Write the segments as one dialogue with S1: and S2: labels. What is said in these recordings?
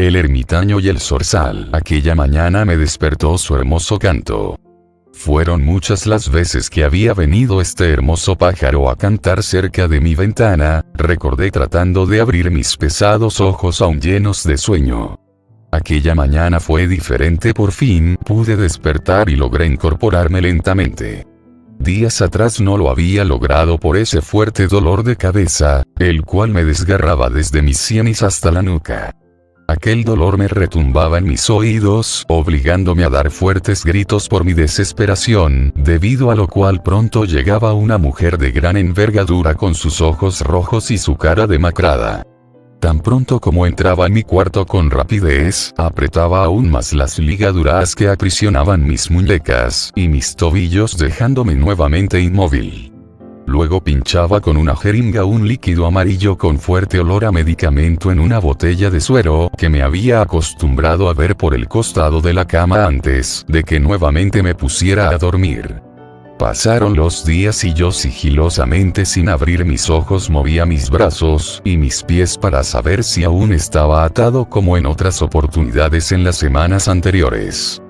S1: El ermitaño y el zorzal. Aquella mañana me despertó su hermoso canto. Fueron muchas las veces que había venido este hermoso pájaro a cantar cerca de mi ventana, recordé tratando de abrir mis pesados ojos aún llenos de sueño. Aquella mañana fue diferente, por fin pude despertar y logré incorporarme lentamente. Días atrás no lo había logrado por ese fuerte dolor de cabeza, el cual me desgarraba desde mis sienes hasta la nuca. Aquel dolor me retumbaba en mis oídos, obligándome a dar fuertes gritos por mi desesperación, debido a lo cual pronto llegaba una mujer de gran envergadura con sus ojos rojos y su cara demacrada. Tan pronto como entraba en mi cuarto con rapidez, apretaba aún más las ligaduras que aprisionaban mis muñecas y mis tobillos, dejándome nuevamente inmóvil. Luego pinchaba con una jeringa un líquido amarillo con fuerte olor a medicamento en una botella de suero que me había acostumbrado a ver por el costado de la cama antes de que nuevamente me pusiera a dormir. Pasaron los días y yo sigilosamente, sin abrir mis ojos, movía mis brazos y mis pies para saber si aún estaba atado como en otras oportunidades en las semanas anteriores.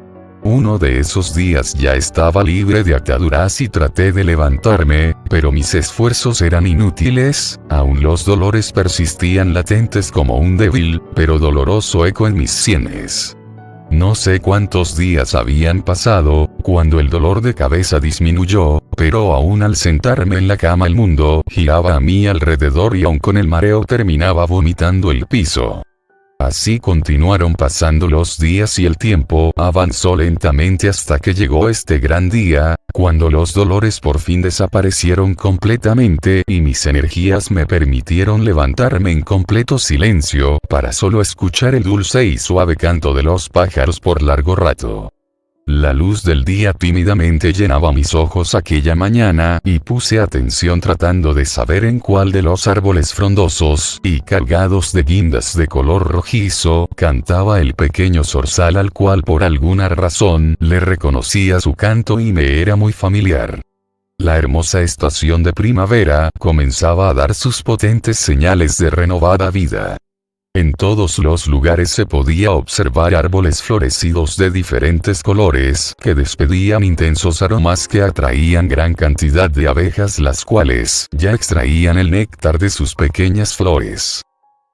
S1: Uno de esos días ya estaba libre de ataduras y traté de levantarme, pero mis esfuerzos eran inútiles, aún los dolores persistían latentes como un débil, pero doloroso eco en mis sienes. No sé cuántos días habían pasado, cuando el dolor de cabeza disminuyó, pero aún al sentarme en la cama el mundo giraba a mi alrededor y aún con el mareo terminaba vomitando el piso. Así continuaron pasando los días y el tiempo avanzó lentamente hasta que llegó este gran día, cuando los dolores por fin desaparecieron completamente y mis energías me permitieron levantarme en completo silencio para solo escuchar el dulce y suave canto de los pájaros por largo rato. La luz del día tímidamente llenaba mis ojos aquella mañana y puse atención tratando de saber en cuál de los árboles frondosos y cargados de guindas de color rojizo cantaba el pequeño zorzal, al cual por alguna razón le reconocía su canto y me era muy familiar. La hermosa estación de primavera comenzaba a dar sus potentes señales de renovada vida. En todos los lugares se podía observar árboles florecidos de diferentes colores que despedían intensos aromas que atraían gran cantidad de abejas, las cuales ya extraían el néctar de sus pequeñas flores.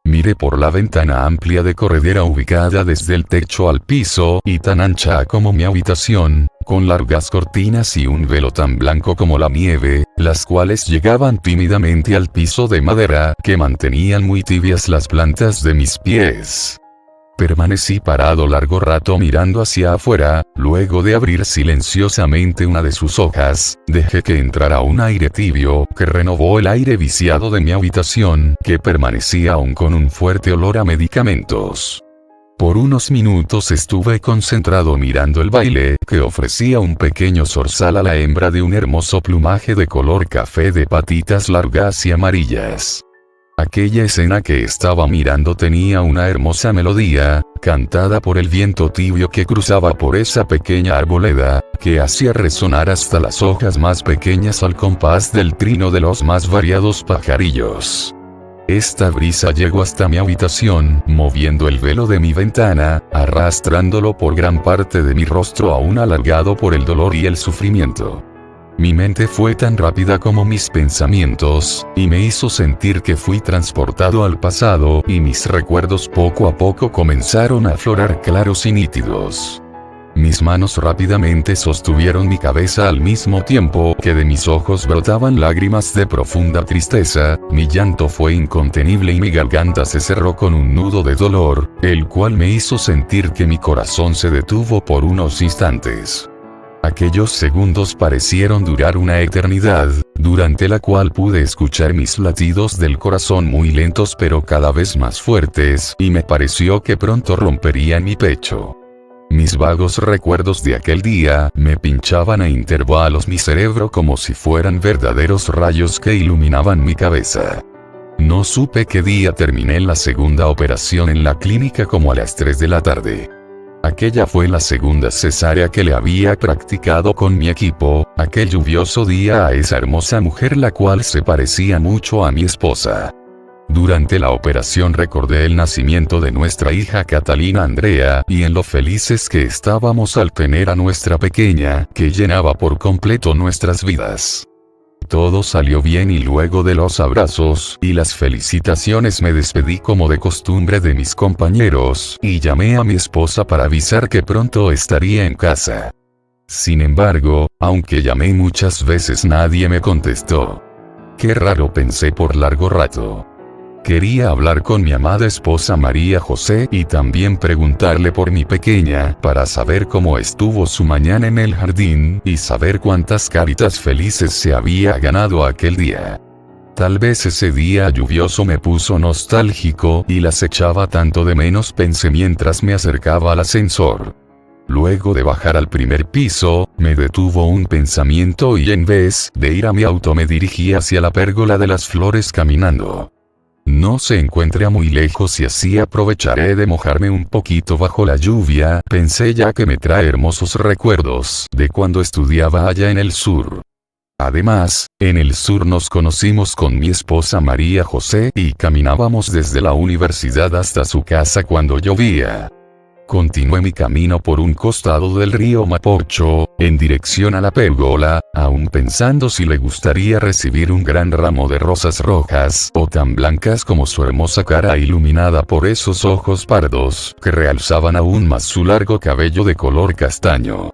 S1: Miré por la ventana amplia de corredera ubicada desde el techo al piso y tan ancha como mi habitación, con largas cortinas y un velo tan blanco como la nieve, las cuales llegaban tímidamente al piso de madera que mantenían muy tibias las plantas de mis pies. Permanecí parado largo rato mirando hacia afuera, luego de abrir silenciosamente una de sus hojas, dejé que entrara un aire tibio que renovó el aire viciado de mi habitación, que permanecía aún con un fuerte olor a medicamentos. Por unos minutos estuve concentrado mirando el baile que ofrecía un pequeño zorzal a la hembra de un hermoso plumaje de color café de patitas largas y amarillas. Aquella escena que estaba mirando tenía una hermosa melodía, cantada por el viento tibio que cruzaba por esa pequeña arboleda, que hacía resonar hasta las hojas más pequeñas al compás del trino de los más variados pajarillos. Esta brisa llegó hasta mi habitación, moviendo el velo de mi ventana, arrastrándolo por gran parte de mi rostro aún alargado por el dolor y el sufrimiento. Mi mente fue tan rápida como mis pensamientos, y me hizo sentir que fui transportado al pasado, y mis recuerdos poco a poco comenzaron a aflorar claros y nítidos. Mis manos rápidamente sostuvieron mi cabeza al mismo tiempo que de mis ojos brotaban lágrimas de profunda tristeza, mi llanto fue incontenible y mi garganta se cerró con un nudo de dolor, el cual me hizo sentir que mi corazón se detuvo por unos instantes. Aquellos segundos parecieron durar una eternidad, durante la cual pude escuchar mis latidos del corazón muy lentos pero cada vez más fuertes, y me pareció que pronto rompería mi pecho. Mis vagos recuerdos de aquel día me pinchaban a intervalos mi cerebro como si fueran verdaderos rayos que iluminaban mi cabeza. No supe qué día terminé la segunda operación en la clínica, como a las 3 de la tarde. Aquella fue la segunda cesárea que le había practicado con mi equipo, aquel lluvioso día, a esa hermosa mujer la cual se parecía mucho a mi esposa. Durante la operación recordé el nacimiento de nuestra hija Catalina Andrea y en lo felices que estábamos al tener a nuestra pequeña, que llenaba por completo nuestras vidas. Todo salió bien y luego de los abrazos y las felicitaciones me despedí como de costumbre de mis compañeros y llamé a mi esposa para avisar que pronto estaría en casa. Sin embargo, aunque llamé muchas veces nadie me contestó. Qué raro, pensé por largo rato. Quería hablar con mi amada esposa María José y también preguntarle por mi pequeña para saber cómo estuvo su mañana en el jardín y saber cuántas caritas felices se había ganado aquel día. Tal vez ese día lluvioso me puso nostálgico y las echaba tanto de menos, pensé mientras me acercaba al ascensor. Luego de bajar al primer piso, me detuvo un pensamiento y en vez de ir a mi auto me dirigí hacia la pérgola de las flores caminando. No se encuentra muy lejos y así aprovecharé de mojarme un poquito bajo la lluvia, pensé, ya que me trae hermosos recuerdos de cuando estudiaba allá en el sur. Además, en el sur nos conocimos con mi esposa María José y caminábamos desde la universidad hasta su casa cuando llovía. Continué mi camino por un costado del río Mapocho, en dirección a la pérgola, aún pensando si le gustaría recibir un gran ramo de rosas rojas o tan blancas como su hermosa cara iluminada por esos ojos pardos que realzaban aún más su largo cabello de color castaño.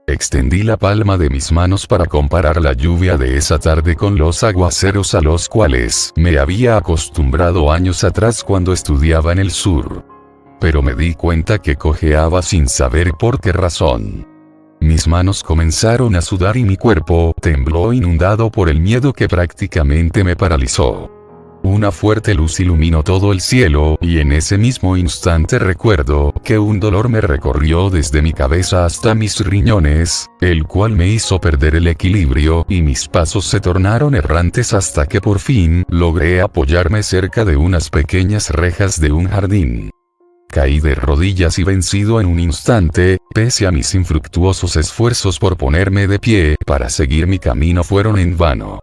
S1: Extendí la palma de mis manos para comparar la lluvia de esa tarde con los aguaceros a los cuales me había acostumbrado años atrás cuando estudiaba en el sur. Pero me di cuenta que cojeaba sin saber por qué razón. Mis manos comenzaron a sudar y mi cuerpo tembló, inundado por el miedo que prácticamente me paralizó. Una fuerte luz iluminó todo el cielo y en ese mismo instante recuerdo que un dolor me recorrió desde mi cabeza hasta mis riñones, el cual me hizo perder el equilibrio y mis pasos se tornaron errantes hasta que por fin logré apoyarme cerca de unas pequeñas rejas de un jardín. Caí de rodillas y vencido en un instante, pese a mis infructuosos esfuerzos por ponerme de pie para seguir mi camino fueron en vano.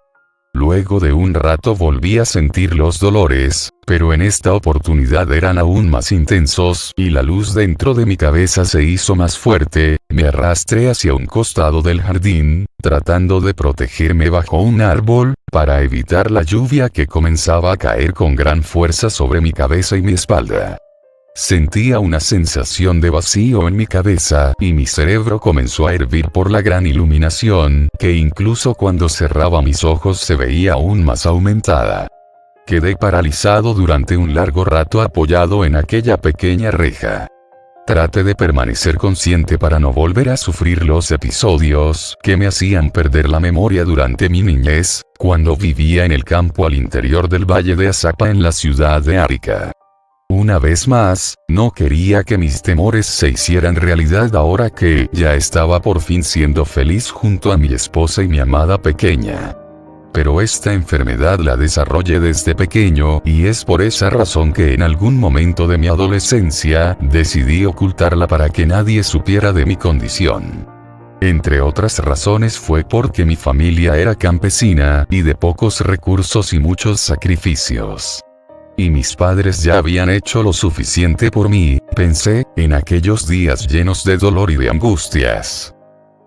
S1: Luego de un rato volví a sentir los dolores, pero en esta oportunidad eran aún más intensos y la luz dentro de mi cabeza se hizo más fuerte. Me arrastré hacia un costado del jardín, tratando de protegerme bajo un árbol, para evitar la lluvia que comenzaba a caer con gran fuerza sobre mi cabeza y mi espalda. Sentía una sensación de vacío en mi cabeza y mi cerebro comenzó a hervir por la gran iluminación, que incluso cuando cerraba mis ojos se veía aún más aumentada. Quedé paralizado durante un largo rato apoyado en aquella pequeña reja. Traté de permanecer consciente para no volver a sufrir los episodios que me hacían perder la memoria durante mi niñez, cuando vivía en el campo al interior del valle de Azapa en la ciudad de Arica. Una vez más, no quería que mis temores se hicieran realidad ahora que ya estaba por fin siendo feliz junto a mi esposa y mi amada pequeña. Pero esta enfermedad la desarrollé desde pequeño y es por esa razón que en algún momento de mi adolescencia decidí ocultarla para que nadie supiera de mi condición. Entre otras razones fue porque mi familia era campesina y de pocos recursos y muchos sacrificios. Y mis padres ya habían hecho lo suficiente por mí, pensé, en aquellos días llenos de dolor y de angustias.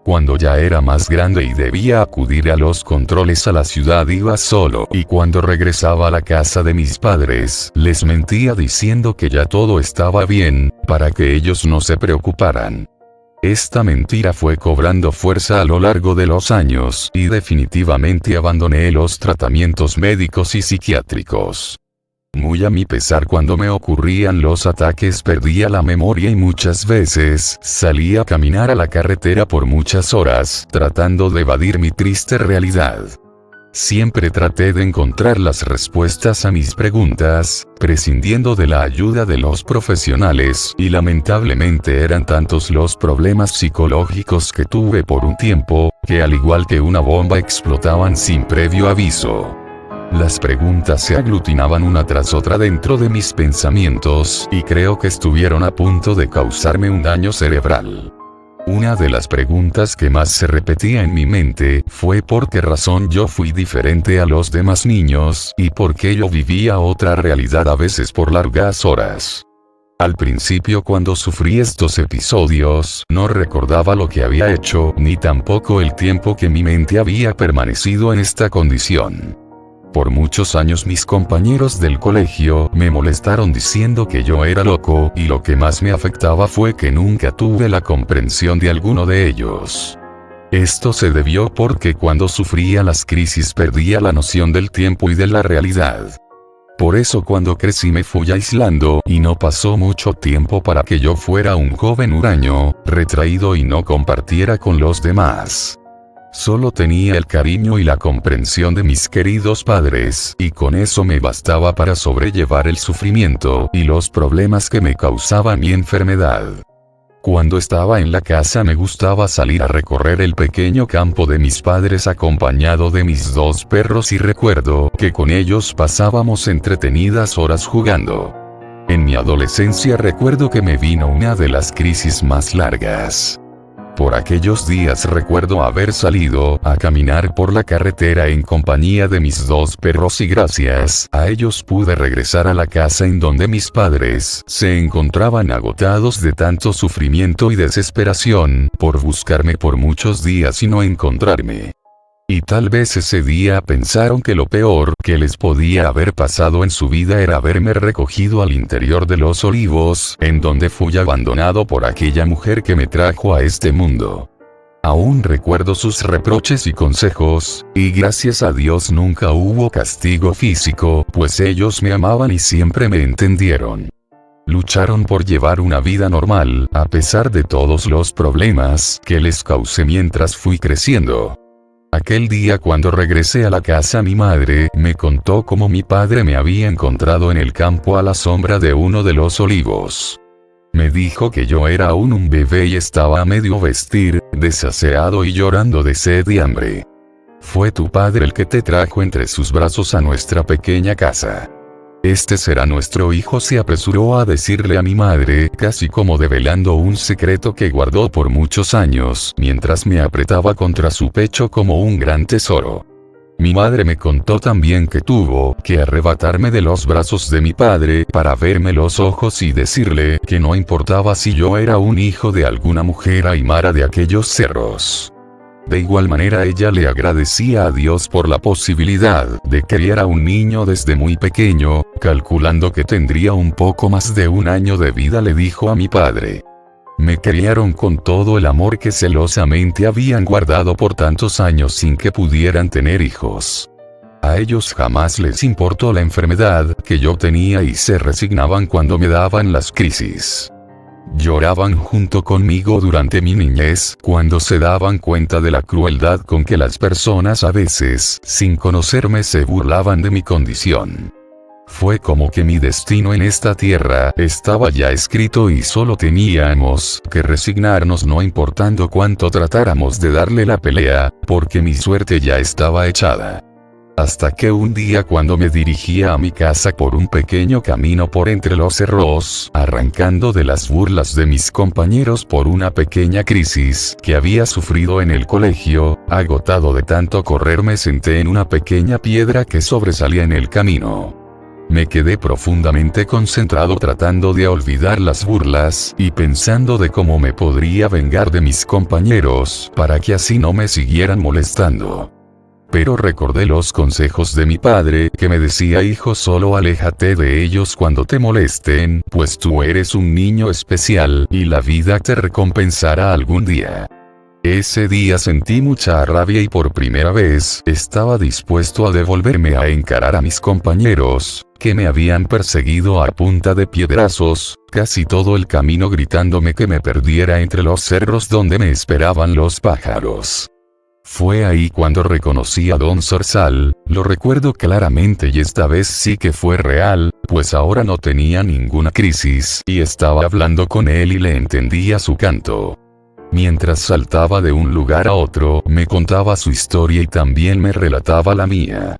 S1: Cuando ya era más grande y debía acudir a los controles a la ciudad iba solo, y cuando regresaba a la casa de mis padres, les mentía diciendo que ya todo estaba bien, para que ellos no se preocuparan. Esta mentira fue cobrando fuerza a lo largo de los años, y definitivamente abandoné los tratamientos médicos y psiquiátricos. Muy a mi pesar, cuando me ocurrían los ataques perdía la memoria y muchas veces salía a caminar a la carretera por muchas horas, tratando de evadir mi triste realidad. Siempre traté de encontrar las respuestas a mis preguntas, prescindiendo de la ayuda de los profesionales, y lamentablemente eran tantos los problemas psicológicos que tuve por un tiempo, que al igual que una bomba explotaban sin previo aviso. Las preguntas se aglutinaban una tras otra dentro de mis pensamientos, y creo que estuvieron a punto de causarme un daño cerebral. Una de las preguntas que más se repetía en mi mente fue por qué razón yo fui diferente a los demás niños, y por qué yo vivía otra realidad a veces por largas horas. Al principio, cuando sufrí estos episodios, no recordaba lo que había hecho, ni tampoco el tiempo que mi mente había permanecido en esta condición. Por muchos años mis compañeros del colegio me molestaron diciendo que yo era loco, y lo que más me afectaba fue que nunca tuve la comprensión de alguno de ellos. Esto se debió porque cuando sufría las crisis perdía la noción del tiempo y de la realidad. Por eso cuando crecí me fui aislando, y no pasó mucho tiempo para que yo fuera un joven huraño, retraído y no compartiera con los demás. Solo tenía el cariño y la comprensión de mis queridos padres, y con eso me bastaba para sobrellevar el sufrimiento y los problemas que me causaba mi enfermedad. Cuando estaba en la casa me gustaba salir a recorrer el pequeño campo de mis padres acompañado de mis 2 perros, y recuerdo que con ellos pasábamos entretenidas horas jugando. En mi adolescencia recuerdo que me vino una de las crisis más largas. Por aquellos días recuerdo haber salido a caminar por la carretera en compañía de mis 2 perros, y gracias a ellos pude regresar a la casa en donde mis padres se encontraban agotados de tanto sufrimiento y desesperación por buscarme por muchos días y no encontrarme. Y tal vez ese día pensaron que lo peor que les podía haber pasado en su vida era haberme recogido al interior de Los Olivos, en donde fui abandonado por aquella mujer que me trajo a este mundo. Aún recuerdo sus reproches y consejos, y gracias a Dios nunca hubo castigo físico, pues ellos me amaban y siempre me entendieron. Lucharon por llevar una vida normal, a pesar de todos los problemas que les causé mientras fui creciendo. Aquel día cuando regresé a la casa mi madre me contó cómo mi padre me había encontrado en el campo a la sombra de uno de los olivos. Me dijo que yo era aún un bebé y estaba a medio vestir, desaseado y llorando de sed y hambre. Fue tu padre el que te trajo entre sus brazos a nuestra pequeña casa. Este será nuestro hijo, se apresuró a decirle a mi madre, casi como develando un secreto que guardó por muchos años, mientras me apretaba contra su pecho como un gran tesoro. Mi madre me contó también que tuvo que arrebatarme de los brazos de mi padre para verme los ojos y decirle que no importaba si yo era un hijo de alguna mujer aymara de aquellos cerros. De igual manera ella le agradecía a Dios por la posibilidad de criar a un niño desde muy pequeño, calculando que tendría un poco más de 1 año de vida, le dijo a mi padre. Me criaron con todo el amor que celosamente habían guardado por tantos años sin que pudieran tener hijos. A ellos jamás les importó la enfermedad que yo tenía y se resignaban cuando me daban las crisis. Lloraban junto conmigo durante mi niñez, cuando se daban cuenta de la crueldad con que las personas a veces, sin conocerme, se burlaban de mi condición. Fue como que mi destino en esta tierra estaba ya escrito y solo teníamos que resignarnos, no importando cuánto tratáramos de darle la pelea, porque mi suerte ya estaba echada. Hasta que un día, cuando me dirigía a mi casa por un pequeño camino por entre los cerros, arrancando de las burlas de mis compañeros por una pequeña crisis que había sufrido en el colegio, agotado de tanto correr, me senté en una pequeña piedra que sobresalía en el camino. Me quedé profundamente concentrado tratando de olvidar las burlas y pensando de cómo me podría vengar de mis compañeros para que así no me siguieran molestando. Pero recordé los consejos de mi padre, que me decía: hijo, solo aléjate de ellos cuando te molesten, pues tú eres un niño especial, y la vida te recompensará algún día. Ese día sentí mucha rabia y por primera vez estaba dispuesto a devolverme a encarar a mis compañeros, que me habían perseguido a punta de piedrazos, casi todo el camino gritándome que me perdiera entre los cerros donde me esperaban los pájaros. Fue ahí cuando reconocí a Don Zorzal, lo recuerdo claramente y esta vez sí que fue real, pues ahora no tenía ninguna crisis y estaba hablando con él y le entendía su canto. Mientras saltaba de un lugar a otro, me contaba su historia y también me relataba la mía.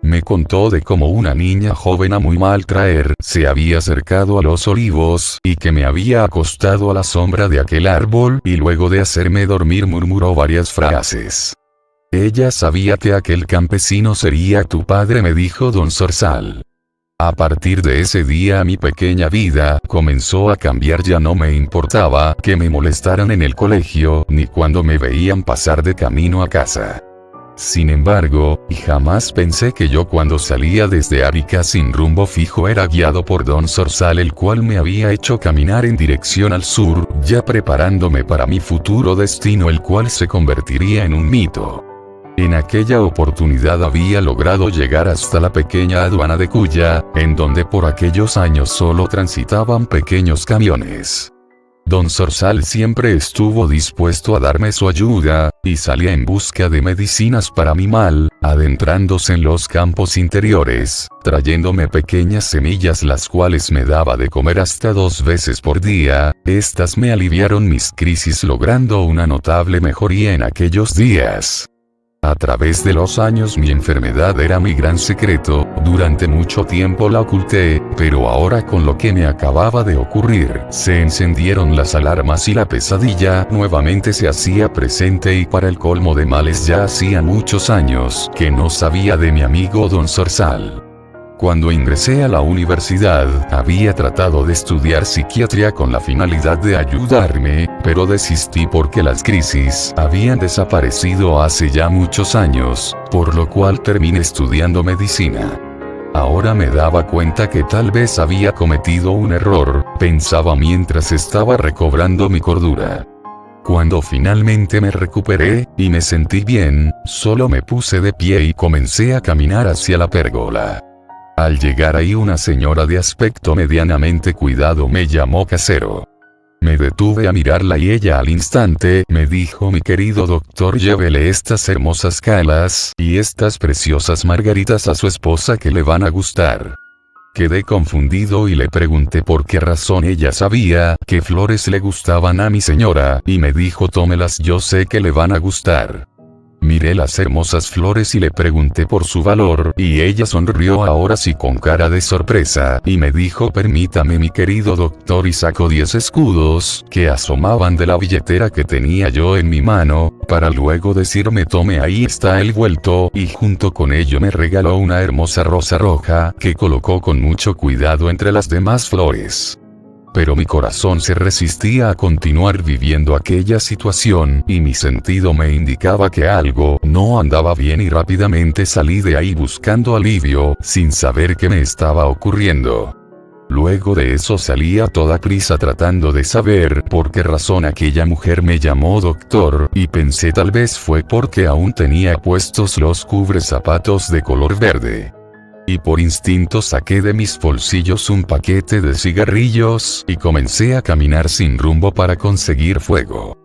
S1: Me contó de cómo una niña joven a muy mal traer se había acercado a los olivos, y que me había acostado a la sombra de aquel árbol, y luego de hacerme dormir murmuró varias frases. Ella sabía que aquel campesino sería tu padre, me dijo don Zorzal. A partir de ese día mi pequeña vida comenzó a cambiar, ya no me importaba que me molestaran en el colegio, ni cuando me veían pasar de camino a casa. Sin embargo, jamás pensé que yo cuando salía desde Arica sin rumbo fijo era guiado por don Zorzal, el cual me había hecho caminar en dirección al sur, ya preparándome para mi futuro destino, el cual se convertiría en un mito. En aquella oportunidad había logrado llegar hasta la pequeña aduana de Cuya, en donde por aquellos años solo transitaban pequeños camiones. Don Zorzal siempre estuvo dispuesto a darme su ayuda, y salía en busca de medicinas para mi mal, adentrándose en los campos interiores, trayéndome pequeñas semillas las cuales me daba de comer hasta 2 veces por día. Estas me aliviaron mis crisis, logrando una notable mejoría en aquellos días. A través de los años mi enfermedad era mi gran secreto, durante mucho tiempo la oculté, pero ahora con lo que me acababa de ocurrir, se encendieron las alarmas y la pesadilla nuevamente se hacía presente, y para el colmo de males ya hacía muchos años que no sabía de mi amigo don Zorzal. Cuando ingresé a la universidad, había tratado de estudiar psiquiatría con la finalidad de ayudarme, pero desistí porque las crisis habían desaparecido hace ya muchos años, por lo cual terminé estudiando medicina. Ahora me daba cuenta que tal vez había cometido un error, pensaba mientras estaba recobrando mi cordura. Cuando finalmente me recuperé, y me sentí bien, solo me puse de pie y comencé a caminar hacia la pérgola. Al llegar ahí una señora de aspecto medianamente cuidado me llamó casero. Me detuve a mirarla y ella al instante me dijo: mi querido doctor, llévele estas hermosas calas y estas preciosas margaritas a su esposa que le van a gustar. Quedé confundido y le pregunté por qué razón ella sabía qué flores le gustaban a mi señora, y me dijo: tómelas, yo sé que le van a gustar. Miré las hermosas flores y le pregunté por su valor, y ella sonrió ahora sí con cara de sorpresa, y me dijo: permítame mi querido doctor, y sacó 10 escudos, que asomaban de la billetera que tenía yo en mi mano, para luego decirme: tome, ahí está el vuelto, y junto con ello me regaló una hermosa rosa roja, que colocó con mucho cuidado entre las demás flores. Pero mi corazón se resistía a continuar viviendo aquella situación, y mi sentido me indicaba que algo no andaba bien, y rápidamente salí de ahí buscando alivio, sin saber qué me estaba ocurriendo. Luego de eso salí a toda prisa tratando de saber por qué razón aquella mujer me llamó doctor, y pensé tal vez fue porque aún tenía puestos los cubrezapatos de color verde. Y por instinto saqué de mis bolsillos un paquete de cigarrillos, y comencé a caminar sin rumbo para conseguir fuego.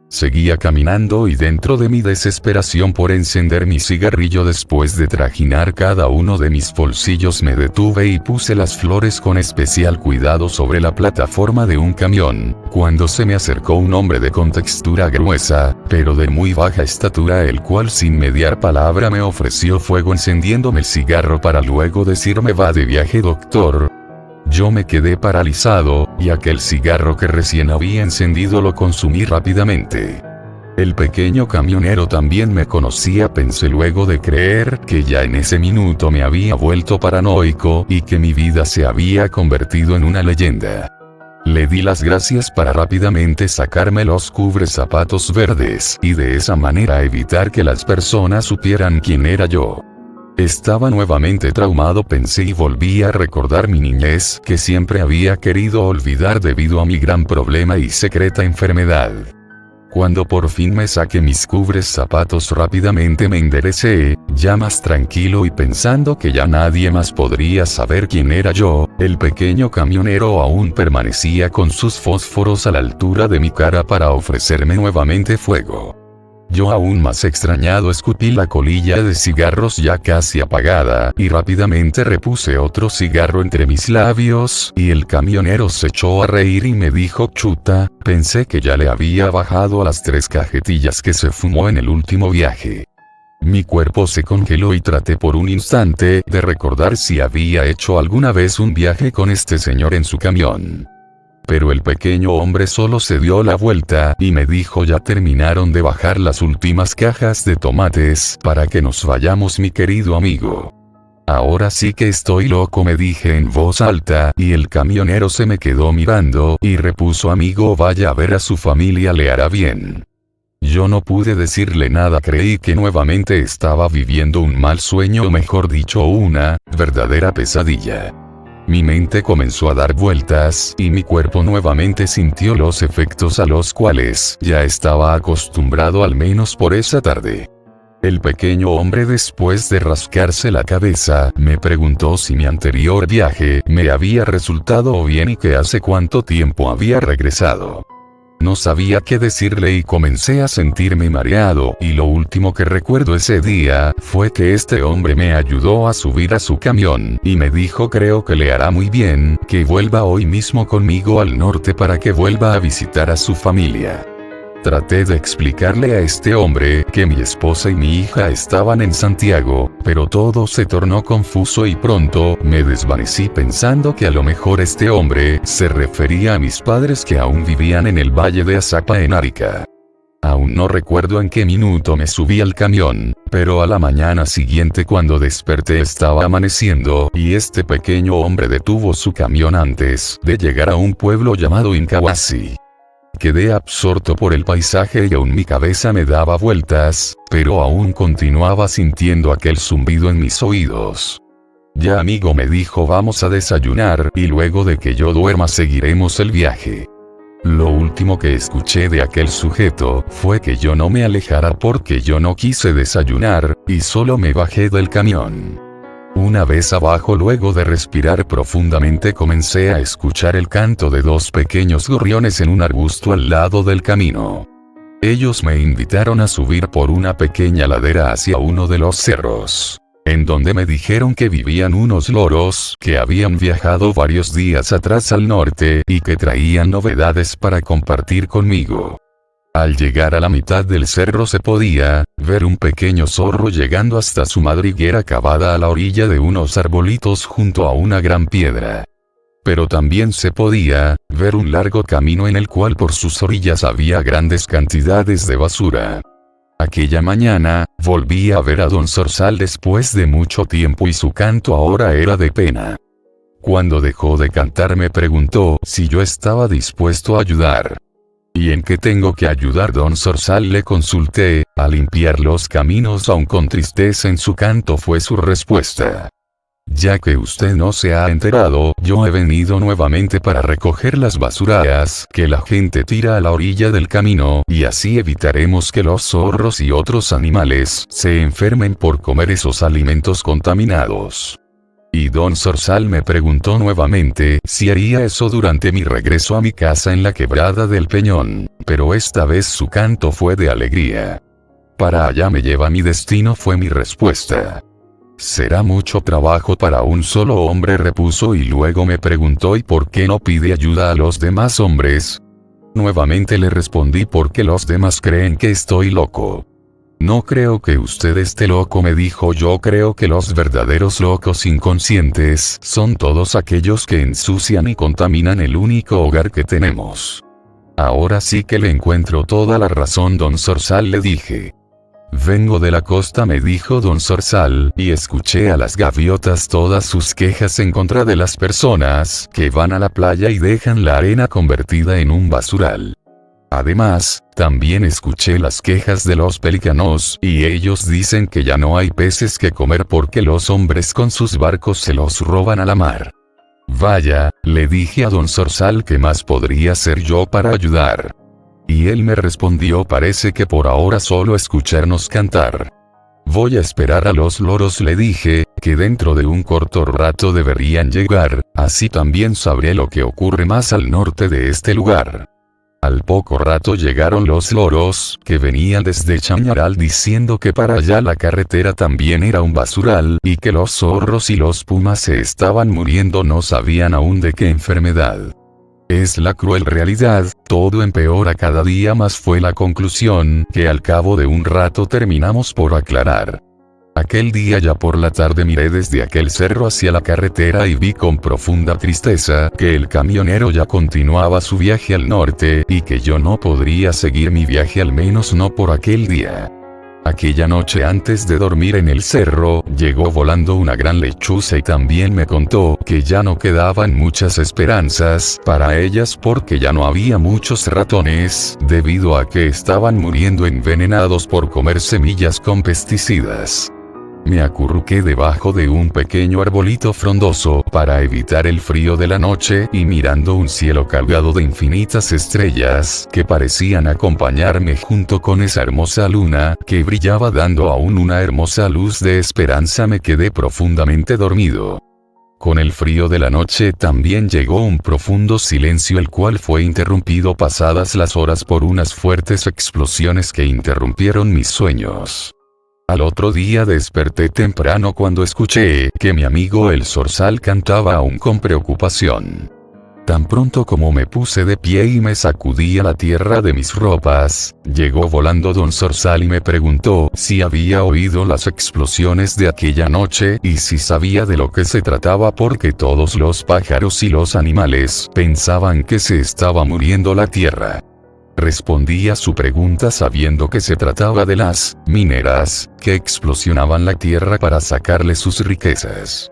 S1: Seguía caminando y dentro de mi desesperación por encender mi cigarrillo, después de trajinar cada uno de mis bolsillos, me detuve y puse las flores con especial cuidado sobre la plataforma de un camión, cuando se me acercó un hombre de contextura gruesa, pero de muy baja estatura, el cual sin mediar palabra me ofreció fuego encendiéndome el cigarro para luego decirme: va de viaje, doctor. Yo me quedé paralizado, y aquel cigarro que recién había encendido lo consumí rápidamente. El pequeño camionero también me conocía, pensé luego de creer que ya en ese minuto me había vuelto paranoico, y que mi vida se había convertido en una leyenda. Le di las gracias para rápidamente sacarme los cubrezapatos verdes, y de esa manera evitar que las personas supieran quién era yo. Estaba nuevamente traumado, pensé, y volví a recordar mi niñez, que siempre había querido olvidar debido a mi gran problema y secreta enfermedad. Cuando por fin me saqué mis cubrezapatos, rápidamente me enderecé, ya más tranquilo y pensando que ya nadie más podría saber quién era yo. El pequeño camionero aún permanecía con sus fósforos a la altura de mi cara para ofrecerme nuevamente fuego. Yo, aún más extrañado, escupí la colilla de cigarros ya casi apagada, y rápidamente repuse otro cigarro entre mis labios, y el camionero se echó a reír y me dijo: chuta, pensé que ya le había bajado a las 3 cajetillas que se fumó en el último viaje. Mi cuerpo se congeló y traté por un instante de recordar si había hecho alguna vez un viaje con este señor en su camión. Pero el pequeño hombre solo se dio la vuelta y me dijo: ya terminaron de bajar las últimas cajas de tomates para que nos vayamos, mi querido amigo. Ahora sí que estoy loco, me dije en voz alta, y el camionero se me quedó mirando y repuso: amigo, vaya a ver a su familia, le hará bien. Yo no pude decirle nada, creí que nuevamente estaba viviendo un mal sueño, o mejor dicho, una verdadera pesadilla. Mi mente comenzó a dar vueltas y mi cuerpo nuevamente sintió los efectos a los cuales ya estaba acostumbrado, al menos por esa tarde. El pequeño hombre, después de rascarse la cabeza, me preguntó si mi anterior viaje me había resultado bien y que hace cuánto tiempo había regresado. No sabía qué decirle y comencé a sentirme mareado, y lo último que recuerdo ese día fue que este hombre me ayudó a subir a su camión y me dijo: creo que le hará muy bien que vuelva hoy mismo conmigo al norte para que vuelva a visitar a su familia. Traté de explicarle a este hombre que mi esposa y mi hija estaban en Santiago, pero todo se tornó confuso y pronto me desvanecí pensando que a lo mejor este hombre se refería a mis padres que aún vivían en el valle de Azapa, en Arica. Aún no recuerdo en qué minuto me subí al camión, pero a la mañana siguiente, cuando desperté, estaba amaneciendo y este pequeño hombre detuvo su camión antes de llegar a un pueblo llamado Incahuasi. Quedé absorto por el paisaje y aún mi cabeza me daba vueltas, pero aún continuaba sintiendo aquel zumbido en mis oídos. Ya, amigo, me dijo, vamos a desayunar y luego de que yo duerma seguiremos el viaje. Lo último que escuché de aquel sujeto fue que yo no me alejara porque yo no quise desayunar, y solo me bajé del camión. Una vez abajo, luego de respirar profundamente, comencé a escuchar el canto de dos pequeños gorriones en un arbusto al lado del camino. Ellos me invitaron a subir por una pequeña ladera hacia uno de los cerros, en donde me dijeron que vivían unos loros que habían viajado varios días atrás al norte y que traían novedades para compartir conmigo. Al llegar a la mitad del cerro se podía ver un pequeño zorro llegando hasta su madriguera cavada a la orilla de unos arbolitos junto a una gran piedra. Pero también se podía ver un largo camino en el cual por sus orillas había grandes cantidades de basura. Aquella mañana, volví a ver a don Zorzal después de mucho tiempo y su canto ahora era de pena. Cuando dejó de cantar me preguntó si yo estaba dispuesto a ayudar. ¿Y en qué tengo que ayudar, don Zorzal?, le consulté. A limpiar los caminos, aun con tristeza en su canto, fue su respuesta. Ya que usted no se ha enterado, yo he venido nuevamente para recoger las basuras que la gente tira a la orilla del camino, y así evitaremos que los zorros y otros animales se enfermen por comer esos alimentos contaminados. Y don Zorzal me preguntó nuevamente si haría eso durante mi regreso a mi casa en la Quebrada del Peñón, pero esta vez su canto fue de alegría. Para allá me lleva mi destino, fue mi respuesta. Será mucho trabajo para un solo hombre, repuso, y luego me preguntó ¿y por qué no pide ayuda a los demás hombres? Nuevamente le respondí porque los demás creen que estoy loco. No creo que usted esté loco, me dijo, yo creo que los verdaderos locos inconscientes son todos aquellos que ensucian y contaminan el único hogar que tenemos. Ahora sí que le encuentro toda la razón, don Zorzal, le dije. Vengo de la costa, me dijo don Zorzal, y escuché a las gaviotas todas sus quejas en contra de las personas que van a la playa y dejan la arena convertida en un basural. Además, también escuché las quejas de los pelícanos, y ellos dicen que ya no hay peces que comer porque los hombres con sus barcos se los roban a la mar. Vaya, le dije a don Zorzal, ¿qué más podría hacer yo para ayudar? Y él me respondió, parece que por ahora solo escucharnos cantar. Voy a esperar a los loros, le dije, que dentro de un corto rato deberían llegar, así también sabré lo que ocurre más al norte de este lugar. Al poco rato llegaron los loros, que venían desde Chañaral diciendo que para allá la carretera también era un basural, y que los zorros y los pumas se estaban muriendo, no sabían aún de qué enfermedad. Es la cruel realidad, todo empeora cada día más, fue la conclusión que al cabo de un rato terminamos por aclarar. Aquel día ya por la tarde miré desde aquel cerro hacia la carretera y vi con profunda tristeza que el camionero ya continuaba su viaje al norte y que yo no podría seguir mi viaje, al menos no por aquel día. Aquella noche antes de dormir en el cerro, llegó volando una gran lechuza y también me contó que ya no quedaban muchas esperanzas para ellas porque ya no había muchos ratones, debido a que estaban muriendo envenenados por comer semillas con pesticidas. Me acurruqué debajo de un pequeño arbolito frondoso para evitar el frío de la noche y mirando un cielo cargado de infinitas estrellas que parecían acompañarme junto con esa hermosa luna que brillaba dando aún una hermosa luz de esperanza, me quedé profundamente dormido. Con el frío de la noche también llegó un profundo silencio, el cual fue interrumpido pasadas las horas por unas fuertes explosiones que interrumpieron mis sueños. Al otro día desperté temprano cuando escuché que mi amigo el zorzal cantaba aún con preocupación. Tan pronto como me puse de pie y me sacudí a la tierra de mis ropas, llegó volando don Zorzal y me preguntó si había oído las explosiones de aquella noche y si sabía de lo que se trataba, porque todos los pájaros y los animales pensaban que se estaba muriendo la tierra. Respondí a su pregunta sabiendo que se trataba de las mineras que explosionaban la tierra para sacarle sus riquezas.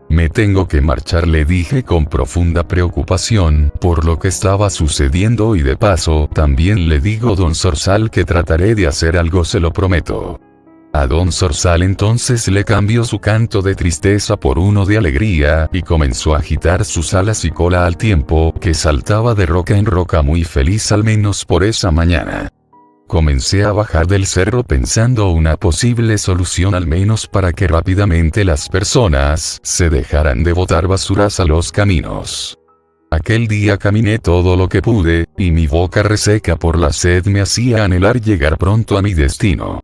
S1: Me tengo que marchar, le dije con profunda preocupación por lo que estaba sucediendo, y de paso también le digo don Zorzal que trataré de hacer algo, se lo prometo. A don Zorzal entonces le cambió su canto de tristeza por uno de alegría y comenzó a agitar sus alas y cola al tiempo que saltaba de roca en roca, muy feliz al menos por esa mañana. Comencé a bajar del cerro pensando una posible solución, al menos para que rápidamente las personas se dejaran de botar basuras a los caminos. Aquel día caminé todo lo que pude, y mi boca reseca por la sed me hacía anhelar llegar pronto a mi destino.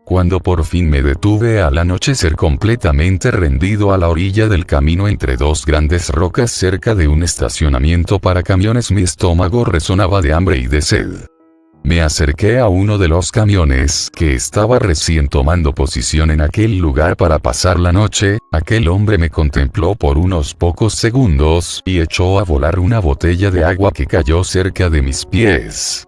S1: Cuando por fin me detuve al anochecer completamente rendido a la orilla del camino entre dos grandes rocas cerca de un estacionamiento para camiones, mi estómago resonaba de hambre y de sed. Me acerqué a uno de los camiones que estaba recién tomando posición en aquel lugar para pasar la noche. Aquel hombre me contempló por unos pocos segundos y echó a volar una botella de agua que cayó cerca de mis pies.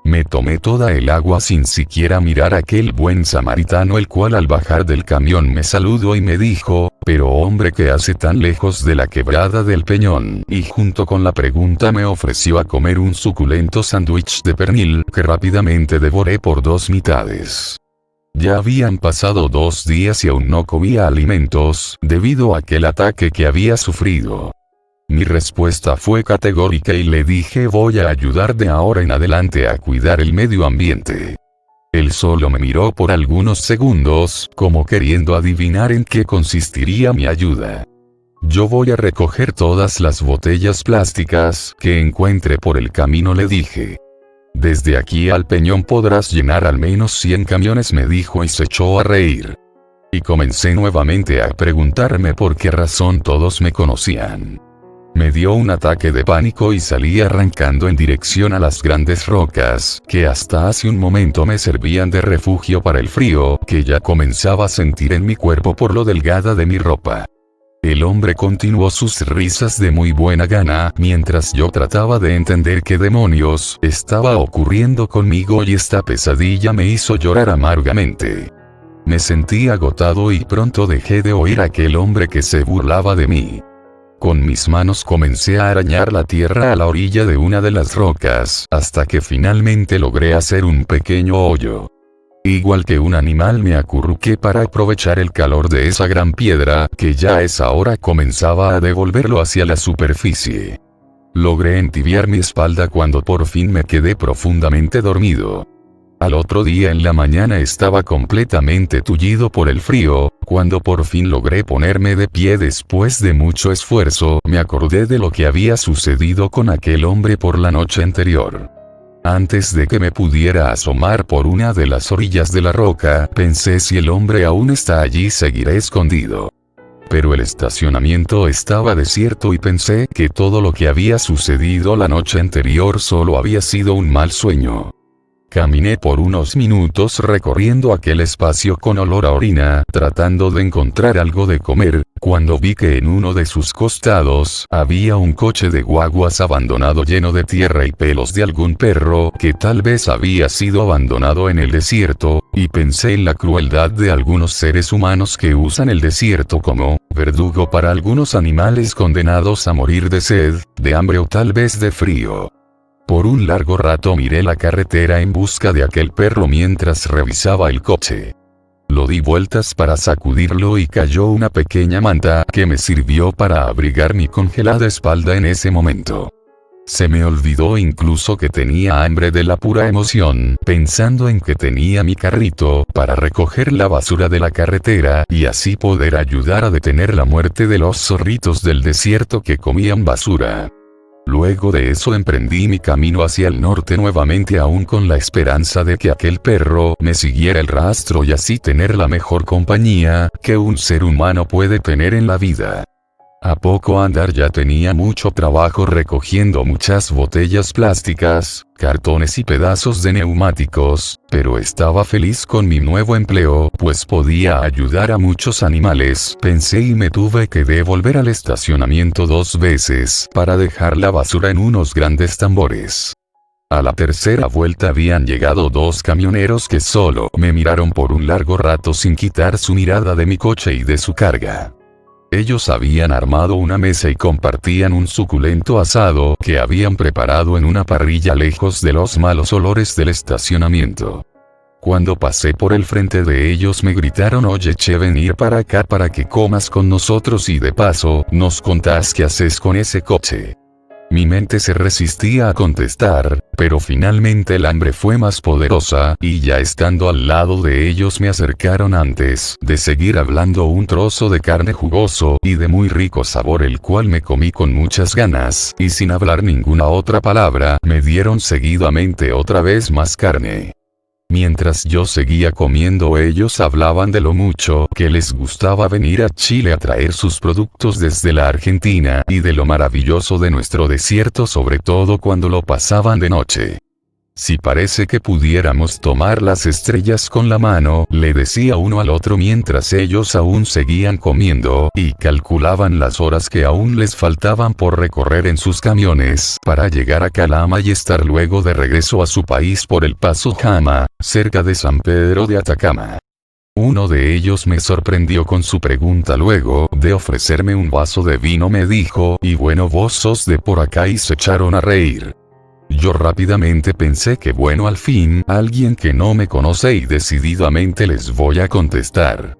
S1: Me tomé toda el agua sin siquiera mirar a aquel buen samaritano, el cual al bajar del camión me saludó y me dijo: «Pero hombre, ¿qué hace tan lejos de la quebrada del Peñón?», y junto con la pregunta me ofreció a comer un suculento sándwich de pernil que rápidamente devoré por dos mitades. Ya habían pasado 2 días y aún no comía alimentos debido a aquel ataque que había sufrido. Mi respuesta fue categórica y le dije: «Voy a ayudar de ahora en adelante a cuidar el medio ambiente». Él solo me miró por algunos segundos, como queriendo adivinar en qué consistiría mi ayuda. «Yo voy a recoger todas las botellas plásticas que encuentre por el camino», le dije. «Desde aquí al Peñón podrás llenar al menos 100 camiones», me dijo y se echó a reír. Y comencé nuevamente a preguntarme por qué razón todos me conocían. Me dio un ataque de pánico y salí arrancando en dirección a las grandes rocas, que hasta hace un momento me servían de refugio para el frío que ya comenzaba a sentir en mi cuerpo por lo delgada de mi ropa. El hombre continuó sus risas de muy buena gana, mientras yo trataba de entender qué demonios estaba ocurriendo conmigo, y esta pesadilla me hizo llorar amargamente. Me sentí agotado y pronto dejé de oír a aquel hombre que se burlaba de mí. Con mis manos comencé a arañar la tierra a la orilla de una de las rocas, hasta que finalmente logré hacer un pequeño hoyo. Igual que un animal me acurruqué para aprovechar el calor de esa gran piedra, que ya a esa hora comenzaba a devolverlo hacia la superficie. Logré entibiar mi espalda cuando por fin me quedé profundamente dormido. Al otro día en la mañana estaba completamente tullido por el frío. Cuando por fin logré ponerme de pie después de mucho esfuerzo, me acordé de lo que había sucedido con aquel hombre por la noche anterior. Antes de que me pudiera asomar por una de las orillas de la roca, pensé: si el hombre aún está allí, seguiré escondido. pero el estacionamiento estaba desierto y pensé que todo lo que había sucedido la noche anterior solo había sido un mal sueño. Caminé por unos minutos recorriendo aquel espacio con olor a orina, tratando de encontrar algo de comer, cuando vi que en uno de sus costados había un coche de guaguas abandonado lleno de tierra y pelos de algún perro que tal vez había sido abandonado en el desierto, y pensé en la crueldad de algunos seres humanos que usan el desierto como verdugo para algunos animales condenados a morir de sed, de hambre o tal vez de frío. Por un largo rato miré la carretera en busca de aquel perro mientras revisaba el coche. Lo di vueltas para sacudirlo y cayó una pequeña manta que me sirvió para abrigar mi congelada espalda en ese momento. Se me olvidó incluso que tenía hambre de la pura emoción, pensando en que tenía mi carrito para recoger la basura de la carretera y así poder ayudar a detener la muerte de los zorritos del desierto que comían basura. Luego de eso emprendí mi camino hacia el norte nuevamente, aún con la esperanza de que aquel perro me siguiera el rastro y así tener la mejor compañía que un ser humano puede tener en la vida. A poco andar ya tenía mucho trabajo recogiendo muchas botellas plásticas, cartones y pedazos de neumáticos, pero estaba feliz con mi nuevo empleo, pues podía ayudar a muchos animales, pensé, y me tuve que devolver al estacionamiento 2 veces para dejar la basura en unos grandes tambores. A la tercera vuelta habían llegado 2 camioneros que solo me miraron por un largo rato sin quitar su mirada de mi coche y de su carga. Ellos habían armado una mesa y compartían un suculento asado que habían preparado en una parrilla lejos de los malos olores del estacionamiento. Cuando pasé por el frente de ellos me gritaron: oye che, venir para acá para que comas con nosotros y de paso, nos contás qué haces con ese coche. Mi mente se resistía a contestar, pero finalmente el hambre fue más poderosa, y ya estando al lado de ellos me acercaron antes de seguir hablando un trozo de carne jugoso y de muy rico sabor, el cual me comí con muchas ganas, y sin hablar ninguna otra palabra, me dieron seguidamente otra vez más carne. Mientras yo seguía comiendo, ellos hablaban de lo mucho que les gustaba venir a Chile a traer sus productos desde la Argentina y de lo maravilloso de nuestro desierto, sobre todo cuando lo pasaban de noche. Si parece que pudiéramos tomar las estrellas con la mano, le decía uno al otro mientras ellos aún seguían comiendo y calculaban las horas que aún les faltaban por recorrer en sus camiones para llegar a Calama y estar luego de regreso a su país por el Paso Jama, cerca de San Pedro de Atacama. Uno de ellos me sorprendió con su pregunta. Luego de ofrecerme un vaso de vino me dijo: y bueno, vos sos de por acá, y se echaron a reír. Yo rápidamente pensé que bueno, al fin, alguien que no me conoce, y decididamente les voy a contestar.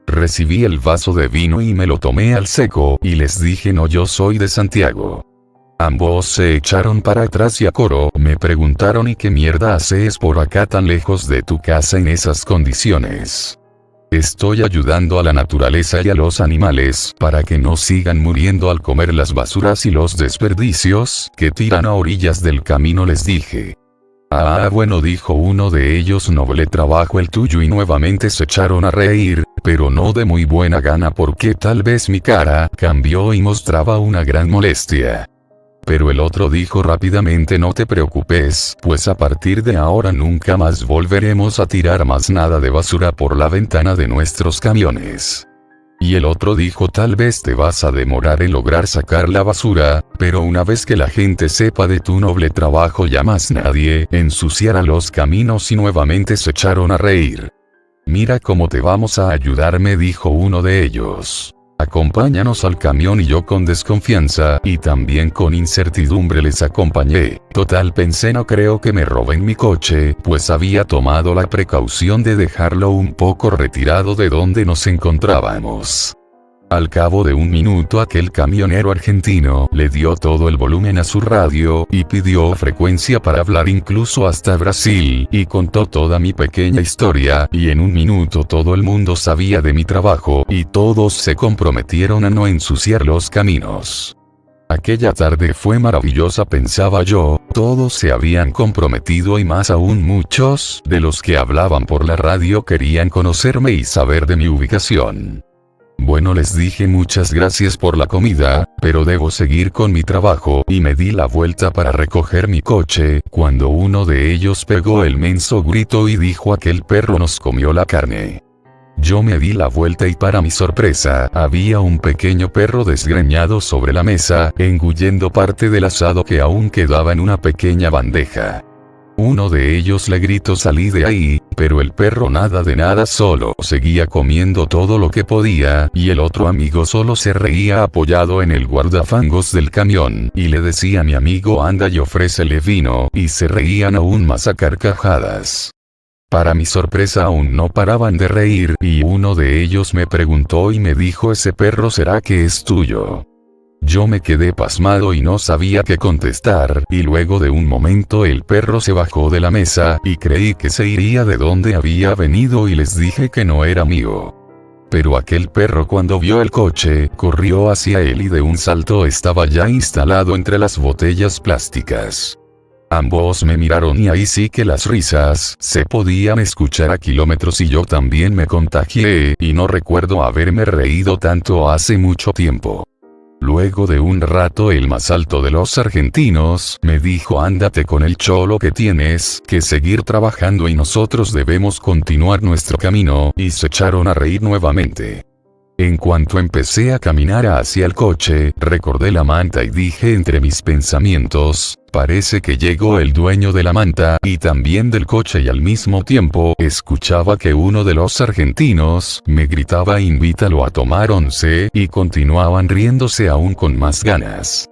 S1: Recibí el vaso de vino y me lo tomé al seco, y les dije: no, yo soy de Santiago. Ambos se echaron para atrás y a coro me preguntaron: ¿y qué mierda haces por acá tan lejos de tu casa en esas condiciones? Estoy ayudando a la naturaleza y a los animales para que no sigan muriendo al comer las basuras y los desperdicios que tiran a orillas del camino, les dije. Ah, bueno, dijo uno de ellos, noble trabajo el tuyo, y nuevamente se echaron a reír, pero no de muy buena gana, porque tal vez mi cara cambió y mostraba una gran molestia. Pero el otro dijo rápidamente: no te preocupes, pues a partir de ahora nunca más volveremos a tirar más nada de basura por la ventana de nuestros camiones. Y el otro dijo: tal vez te vas a demorar en lograr sacar la basura, pero una vez que la gente sepa de tu noble trabajo ya más nadie ensuciará los caminos. Y nuevamente se echaron a reír. Mira cómo te vamos a ayudar, me dijo uno de ellos. Acompáñanos al camión. Y yo, con desconfianza y también con incertidumbre, les acompañé. Total, pensé, no creo que me roben mi coche, pues había tomado la precaución de dejarlo un poco retirado de donde nos encontrábamos. Al cabo de un minuto aquel camionero argentino le dio todo el volumen a su radio y pidió frecuencia para hablar incluso hasta Brasil, y contó toda mi pequeña historia, y en un minuto todo el mundo sabía de mi trabajo y todos se comprometieron a no ensuciar los caminos. Aquella tarde fue maravillosa, pensaba yo, todos se habían comprometido, y más aún muchos de los que hablaban por la radio querían conocerme y saber de mi ubicación. Bueno, les dije muchas gracias por la comida, pero debo seguir con mi trabajo, y me di la vuelta para recoger mi coche, cuando uno de ellos pegó el menso grito y dijo: aquel perro nos comió la carne. Yo me di la vuelta y para mi sorpresa, había un pequeño perro desgreñado sobre la mesa, engullendo parte del asado que aún quedaba en una pequeña bandeja. Uno de ellos le gritó: salí de ahí, pero el perro nada de nada, solo seguía comiendo todo lo que podía, y el otro amigo solo se reía apoyado en el guardafangos del camión, y le decía a mi amigo: anda y ofrécele vino, y se reían aún más a carcajadas. Para mi sorpresa aún no paraban de reír, y uno de ellos me preguntó y me dijo: ese perro, ¿será que es tuyo? Yo me quedé pasmado y no sabía qué contestar, y luego de un momento el perro se bajó de la mesa, y creí que se iría de donde había venido y les dije que no era mío. Pero aquel perro, cuando vio el coche, corrió hacia él y de un salto estaba ya instalado entre las botellas plásticas. Ambos me miraron y ahí sí que las risas se podían escuchar a kilómetros y yo también me contagié, y no recuerdo haberme reído tanto hace mucho tiempo. Luego de un rato el más alto de los argentinos me dijo: ándate con el cholo que tienes que seguir trabajando y nosotros debemos continuar nuestro camino, y se echaron a reír nuevamente. En cuanto empecé a caminar hacia el coche, recordé la manta y dije entre mis pensamientos: parece que llegó el dueño de la manta y también del coche, y al mismo tiempo escuchaba que uno de los argentinos me gritaba: invítalo a tomar once, y continuaban riéndose aún con más ganas.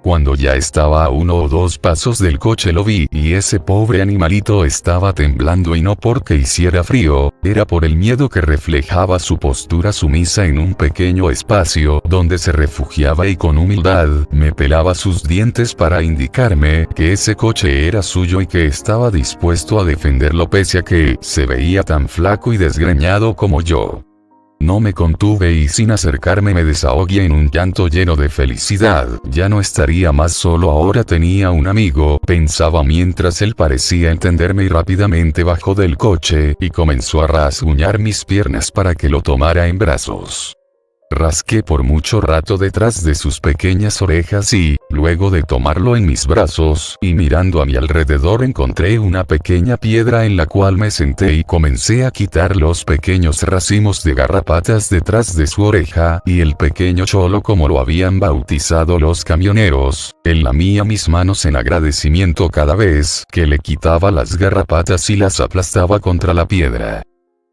S1: Cuando ya estaba a 1 o 2 pasos del coche lo vi, y ese pobre animalito estaba temblando, y no porque hiciera frío, era por el miedo que reflejaba su postura sumisa en un pequeño espacio donde se refugiaba, y con humildad me pelaba sus dientes para indicarme que ese coche era suyo y que estaba dispuesto a defenderlo pese a que se veía tan flaco y desgreñado como yo. No me contuve y sin acercarme me desahogué en un llanto lleno de felicidad. Ya no estaría más solo, ahora tenía un amigo, pensaba mientras él parecía entenderme, y rápidamente bajó del coche y comenzó a rasguñar mis piernas para que lo tomara en brazos. Rasqué por mucho rato detrás de sus pequeñas orejas y, luego de tomarlo en mis brazos, y mirando a mi alrededor, encontré una pequeña piedra en la cual me senté y comencé a quitar los pequeños racimos de garrapatas detrás de su oreja, y el pequeño cholo, como lo habían bautizado los camioneros, él lamía mis manos en agradecimiento cada vez que le quitaba las garrapatas y las aplastaba contra la piedra.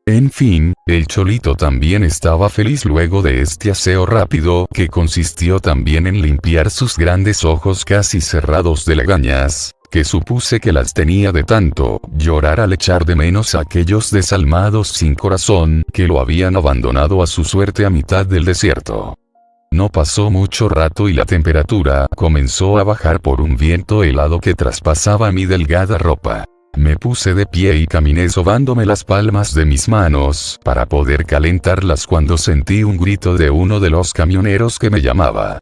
S1: En fin, el cholito también estaba feliz luego de este aseo rápido, que consistió también en limpiar sus grandes ojos casi cerrados de lagañas, que supuse que las tenía de tanto llorar al echar de menos a aquellos desalmados sin corazón, que lo habían abandonado a su suerte a mitad del desierto. No pasó mucho rato y la temperatura comenzó a bajar por un viento helado que traspasaba mi delgada ropa. Me puse de pie y caminé sobándome las palmas de mis manos para poder calentarlas cuando sentí un grito de uno de los camioneros que me llamaba.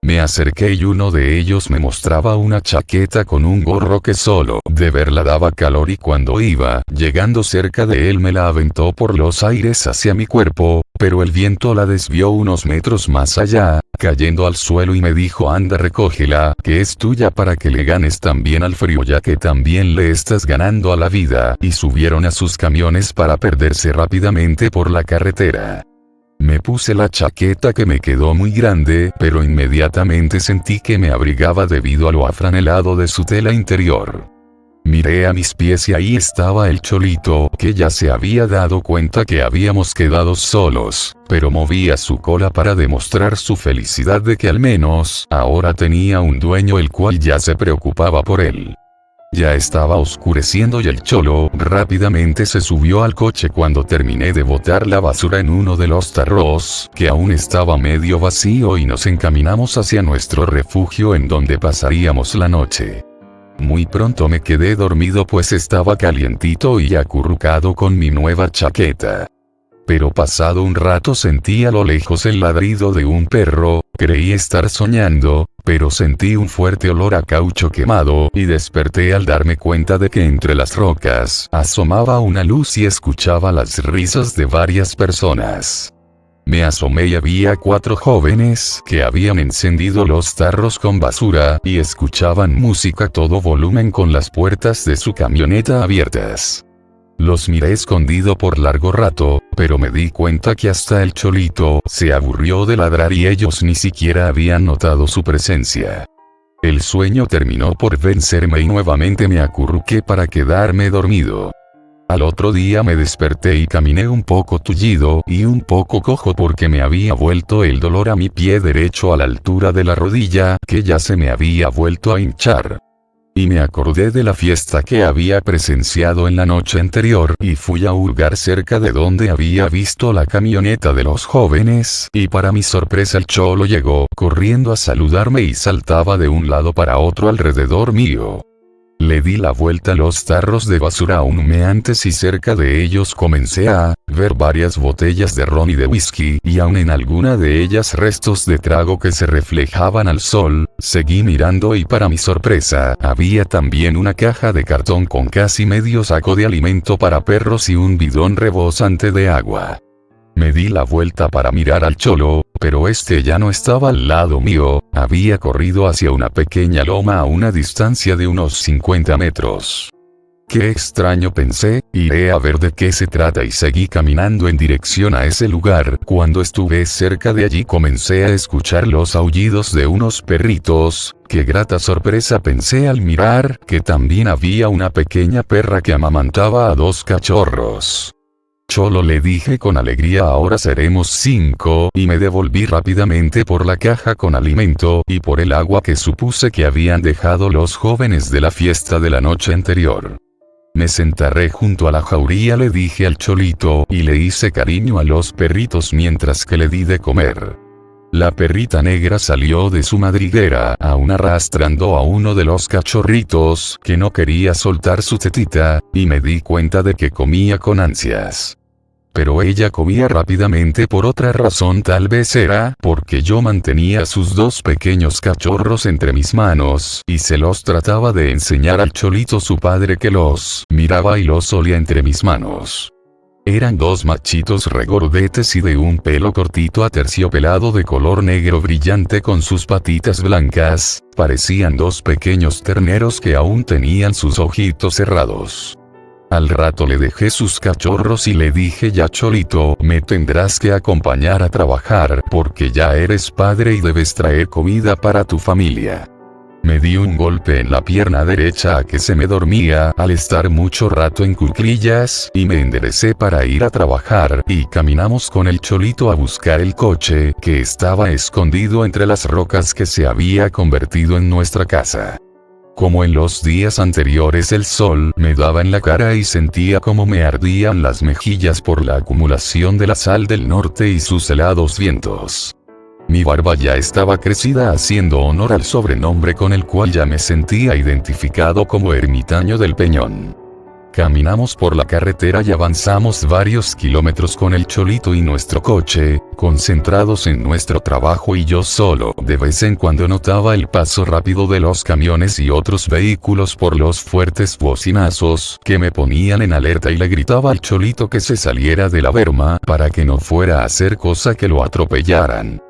S1: Me acerqué y uno de ellos me mostraba una chaqueta con un gorro que solo de verla daba calor, y cuando iba llegando cerca de él me la aventó por los aires hacia mi cuerpo, pero el viento la desvió unos metros más allá, cayendo al suelo, y me dijo: anda, recógela, que es tuya para que le ganes también al frío, ya que también le estás ganando a la vida, y subieron a sus camiones para perderse rápidamente por la carretera. Me puse la chaqueta, que me quedó muy grande, pero inmediatamente sentí que me abrigaba debido a lo afranelado de su tela interior. Miré a mis pies y ahí estaba el cholito, que ya se había dado cuenta que habíamos quedado solos, pero movía su cola para demostrar su felicidad de que al menos ahora tenía un dueño el cual ya se preocupaba por él. Ya estaba oscureciendo y el cholo rápidamente se subió al coche cuando terminé de botar la basura en uno de los tarros, que aún estaba medio vacío, y nos encaminamos hacia nuestro refugio en donde pasaríamos la noche. Muy pronto me quedé dormido pues estaba calientito y acurrucado con mi nueva chaqueta. Pero pasado un rato sentí a lo lejos el ladrido de un perro, creí estar soñando, pero sentí un fuerte olor a caucho quemado y desperté al darme cuenta de que entre las rocas asomaba una luz y escuchaba las risas de varias personas. Me asomé y había 4 jóvenes que habían encendido los tarros con basura y escuchaban música a todo volumen con las puertas de su camioneta abiertas. Los miré escondido por largo rato, pero me di cuenta que hasta el cholito se aburrió de ladrar y ellos ni siquiera habían notado su presencia. El sueño terminó por vencerme y nuevamente me acurruqué para quedarme dormido. Al otro día me desperté y caminé un poco tullido y un poco cojo porque me había vuelto el dolor a mi pie derecho a la altura de la rodilla, que ya se me había vuelto a hinchar. Y me acordé de la fiesta que había presenciado en la noche anterior y fui a hurgar cerca de donde había visto la camioneta de los jóvenes, y para mi sorpresa el cholo llegó corriendo a saludarme y saltaba de un lado para otro alrededor mío. Le di la vuelta a los tarros de basura aún humeantes y cerca de ellos comencé a ver varias botellas de ron y de whisky y aún en alguna de ellas restos de trago que se reflejaban al sol. Seguí mirando y para mi sorpresa había también una caja de cartón con casi medio saco de alimento para perros y un bidón rebosante de agua. Me di la vuelta para mirar al cholo, pero este ya no estaba al lado mío, había corrido hacia una pequeña loma a una distancia de unos 50 metros. Qué extraño, pensé, iré a ver de qué se trata y seguí caminando en dirección a ese lugar. Cuando estuve cerca de allí comencé a escuchar los aullidos de unos perritos. Qué grata sorpresa, pensé al mirar que también había una pequeña perra que amamantaba a 2 cachorros. Cholo, le dije con alegría, ahora seremos 5, y me devolví rápidamente por la caja con alimento y por el agua que supuse que habían dejado los jóvenes de la fiesta de la noche anterior. Me sentaré junto a la jauría, le dije al cholito, y le hice cariño a los perritos mientras que le di de comer. La perrita negra salió de su madriguera, aún arrastrando a uno de los cachorritos, que no quería soltar su tetita, y me di cuenta de que comía con ansias. Pero ella comía rápidamente por otra razón, tal vez era porque yo mantenía a sus 2 pequeños cachorros entre mis manos, y se los trataba de enseñar al cholito, su padre, que los miraba y los olía entre mis manos. Eran 2 machitos regordetes y de un pelo cortito aterciopelado de color negro brillante con sus patitas blancas, parecían 2 pequeños terneros que aún tenían sus ojitos cerrados. Al rato le dejé sus cachorros y le dije, ya cholito, me tendrás que acompañar a trabajar porque ya eres padre y debes traer comida para tu familia. Me di un golpe en la pierna derecha a que se me dormía al estar mucho rato en cuclillas y me enderecé para ir a trabajar y caminamos con el cholito a buscar el coche que estaba escondido entre las rocas que se había convertido en nuestra casa. Como en los días anteriores, el sol me daba en la cara y sentía como me ardían las mejillas por la acumulación de la sal del norte y sus helados vientos. Mi barba ya estaba crecida, haciendo honor al sobrenombre con el cual ya me sentía identificado como ermitaño del Peñón. Caminamos por la carretera y avanzamos varios kilómetros con el cholito y nuestro coche, concentrados en nuestro trabajo, y yo solo de vez en cuando notaba el paso rápido de los camiones y otros vehículos por los fuertes bocinazos que me ponían en alerta, y le gritaba al cholito que se saliera de la berma para que no fuera a hacer cosa que lo atropellaran.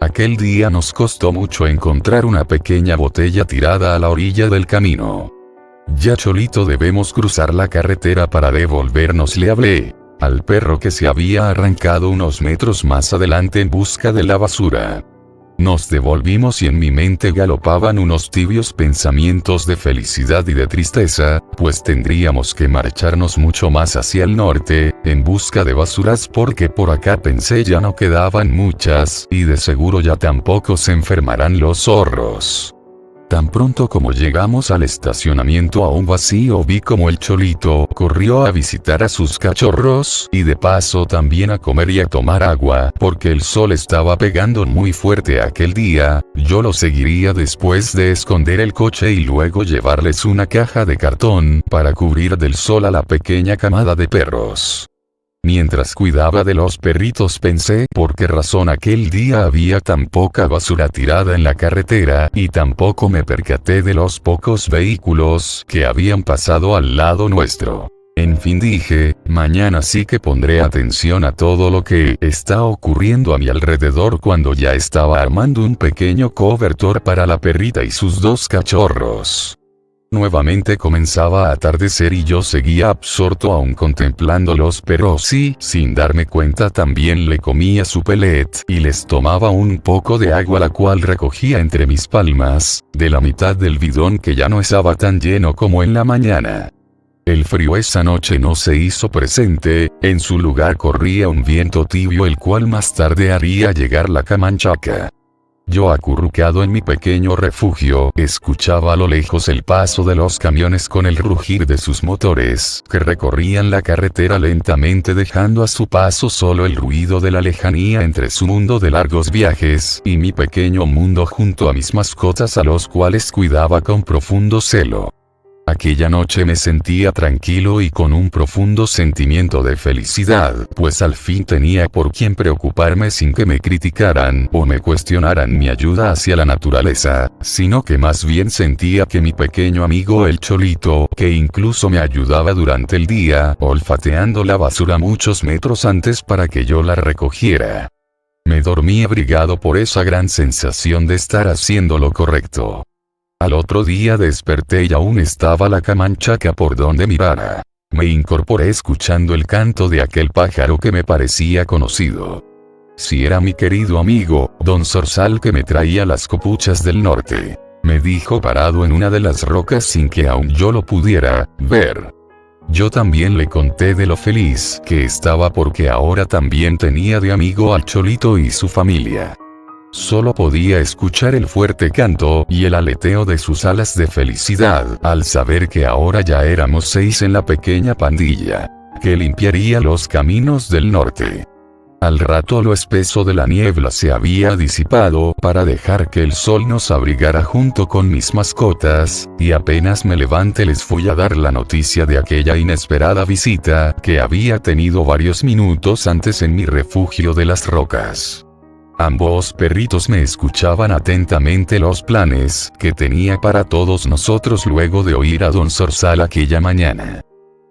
S1: Aquel día nos costó mucho encontrar una pequeña botella tirada a la orilla del camino. Ya cholito, debemos cruzar la carretera para devolvernos, le hablé al perro que se había arrancado unos metros más adelante en busca de la basura. Nos devolvimos y en mi mente galopaban unos tibios pensamientos de felicidad y de tristeza, pues tendríamos que marcharnos mucho más hacia el norte, en busca de basuras, porque por acá, pensé, ya no quedaban muchas, y de seguro ya tampoco se enfermarán los zorros. Tan pronto como llegamos al estacionamiento aún vacío, vi como el cholito corrió a visitar a sus cachorros, y de paso también a comer y a tomar agua, porque el sol estaba pegando muy fuerte aquel día. Yo lo seguiría después de esconder el coche y luego llevarles una caja de cartón para cubrir del sol a la pequeña camada de perros. Mientras cuidaba de los perritos pensé por qué razón aquel día había tan poca basura tirada en la carretera, y tampoco me percaté de los pocos vehículos que habían pasado al lado nuestro. En fin, dije, mañana sí que pondré atención a todo lo que está ocurriendo a mi alrededor, cuando ya estaba armando un pequeño cobertor para la perrita y sus 2 cachorros. Nuevamente comenzaba a atardecer y yo seguía absorto aún contemplando los perros y, sin darme cuenta, también le comía su pellet y les tomaba un poco de agua, la cual recogía entre mis palmas, de la mitad del bidón que ya no estaba tan lleno como en la mañana. El frío esa noche no se hizo presente, en su lugar corría un viento tibio, el cual más tarde haría llegar la camanchaca. Yo, acurrucado en mi pequeño refugio, escuchaba a lo lejos el paso de los camiones con el rugir de sus motores, que recorrían la carretera lentamente, dejando a su paso solo el ruido de la lejanía entre su mundo de largos viajes y mi pequeño mundo junto a mis mascotas, a los cuales cuidaba con profundo celo. Aquella noche me sentía tranquilo y con un profundo sentimiento de felicidad, pues al fin tenía por quien preocuparme sin que me criticaran o me cuestionaran mi ayuda hacia la naturaleza, sino que más bien sentía que mi pequeño amigo el Cholito, que incluso me ayudaba durante el día, olfateando la basura muchos metros antes para que yo la recogiera. Me dormí abrigado por esa gran sensación de estar haciendo lo correcto. Al otro día desperté y aún estaba la camanchaca por donde mirara. Me incorporé escuchando el canto de aquel pájaro que me parecía conocido. Si era mi querido amigo, Don Zorzal, que me traía las copuchas del norte. Me dijo parado en una de las rocas sin que aún yo lo pudiera ver. Yo también le conté de lo feliz que estaba porque ahora también tenía de amigo al Cholito y su familia. Solo podía escuchar el fuerte canto y el aleteo de sus alas de felicidad al saber que ahora ya éramos 6 en la pequeña pandilla que limpiaría los caminos del norte. Al rato lo espeso de la niebla se había disipado para dejar que el sol nos abrigara junto con mis mascotas, y apenas me levanté les fui a dar la noticia de aquella inesperada visita que había tenido varios minutos antes en mi refugio de las rocas. Ambos perritos me escuchaban atentamente los planes que tenía para todos nosotros luego de oír a Don Zorzal aquella mañana.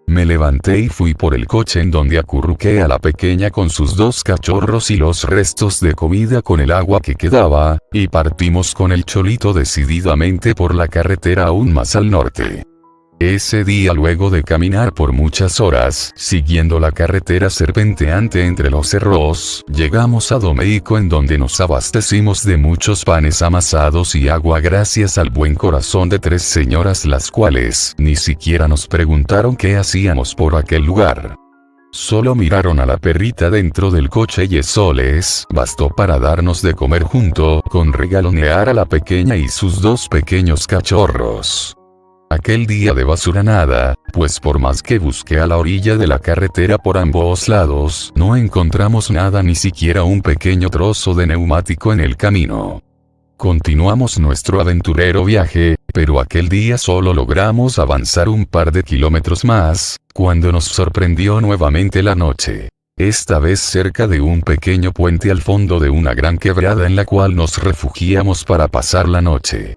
S1: Me levanté y fui por el coche, en donde acurruqué a la pequeña con sus 2 cachorros y los restos de comida con el agua que quedaba, y partimos con el Cholito decididamente por la carretera aún más al norte. Ese día, luego de caminar por muchas horas, siguiendo la carretera serpenteante entre los cerros, llegamos a Domeico, en donde nos abastecimos de muchos panes amasados y agua gracias al buen corazón de 3 señoras, las cuales ni siquiera nos preguntaron qué hacíamos por aquel lugar. Solo miraron a la perrita dentro del coche y eso les bastó para darnos de comer junto con regalonear a la pequeña y sus 2 pequeños cachorros. Aquel día de basura nada, pues por más que busqué a la orilla de la carretera por ambos lados, no encontramos nada, ni siquiera un pequeño trozo de neumático en el camino. Continuamos nuestro aventurero viaje, pero aquel día solo logramos avanzar un par de kilómetros más, cuando nos sorprendió nuevamente la noche. Esta vez cerca de un pequeño puente al fondo de una gran quebrada en la cual nos refugiamos para pasar la noche.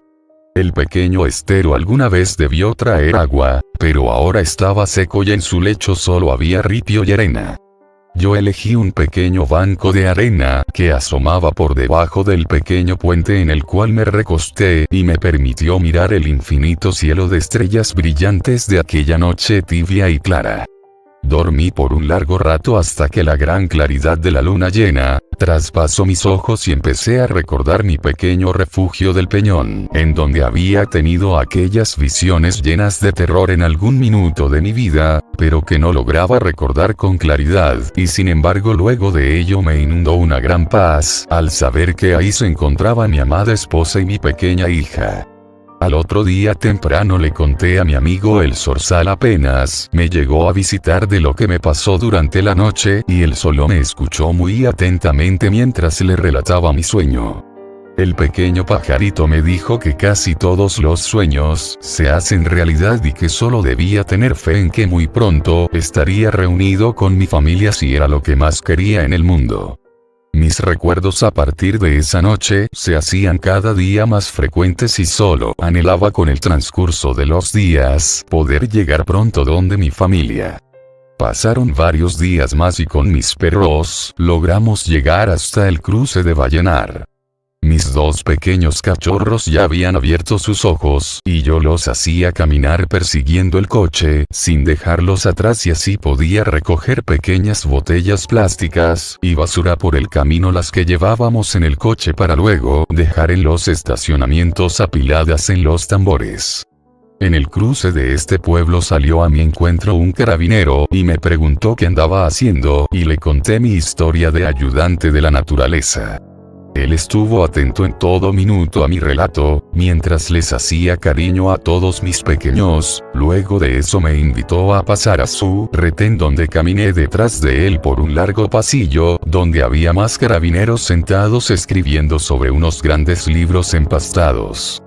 S1: El pequeño estero alguna vez debió traer agua, pero ahora estaba seco y en su lecho solo había ripio y arena. Yo elegí un pequeño banco de arena que asomaba por debajo del pequeño puente, en el cual me recosté y me permitió mirar el infinito cielo de estrellas brillantes de aquella noche tibia y clara. Dormí por un largo rato hasta que la gran claridad de la luna llena traspasó mis ojos y empecé a recordar mi pequeño refugio del Peñón, en donde había tenido aquellas visiones llenas de terror en algún minuto de mi vida, pero que no lograba recordar con claridad, y sin embargo luego de ello me inundó una gran paz al saber que ahí se encontraba mi amada esposa y mi pequeña hija. Al otro día temprano le conté a mi amigo el Zorzal apenas me llegó a visitar de lo que me pasó durante la noche, y él solo me escuchó muy atentamente mientras le relataba mi sueño. El pequeño pajarito me dijo que casi todos los sueños se hacen realidad y que solo debía tener fe en que muy pronto estaría reunido con mi familia, si era lo que más quería en el mundo. Mis recuerdos a partir de esa noche se hacían cada día más frecuentes y solo anhelaba con el transcurso de los días poder llegar pronto donde mi familia. Pasaron varios días más y con mis perros logramos llegar hasta el cruce de Vallenar. Mis dos pequeños cachorros ya habían abierto sus ojos y yo los hacía caminar persiguiendo el coche sin dejarlos atrás y así podía recoger pequeñas botellas plásticas y basura por el camino las que llevábamos en el coche para luego dejar en los estacionamientos apiladas en los tambores. En el cruce de este pueblo salió a mi encuentro un carabinero y me preguntó qué andaba haciendo y le conté mi historia de ayudante de la naturaleza. Él estuvo atento en todo minuto a mi relato, mientras les hacía cariño a todos mis pequeños. Luego de eso me invitó a pasar a su retén donde caminé detrás de él por un largo pasillo, donde había más carabineros sentados escribiendo sobre unos grandes libros empastados.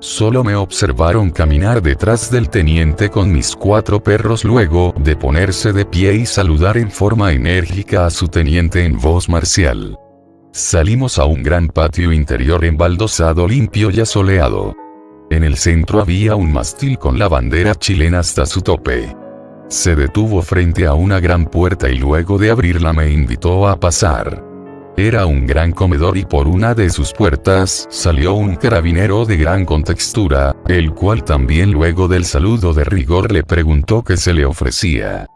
S1: Solo me observaron caminar detrás del teniente con mis 4 perros luego de ponerse de pie y saludar en forma enérgica a su teniente en voz marcial. Salimos a un gran patio interior embaldosado limpio y asoleado. En el centro había un mástil con la bandera chilena hasta su tope. Se detuvo frente a una gran puerta y luego de abrirla me invitó a pasar. Era un gran comedor y por una de sus puertas salió un carabinero de gran contextura, el cual también luego del saludo de rigor le preguntó qué se le ofrecía.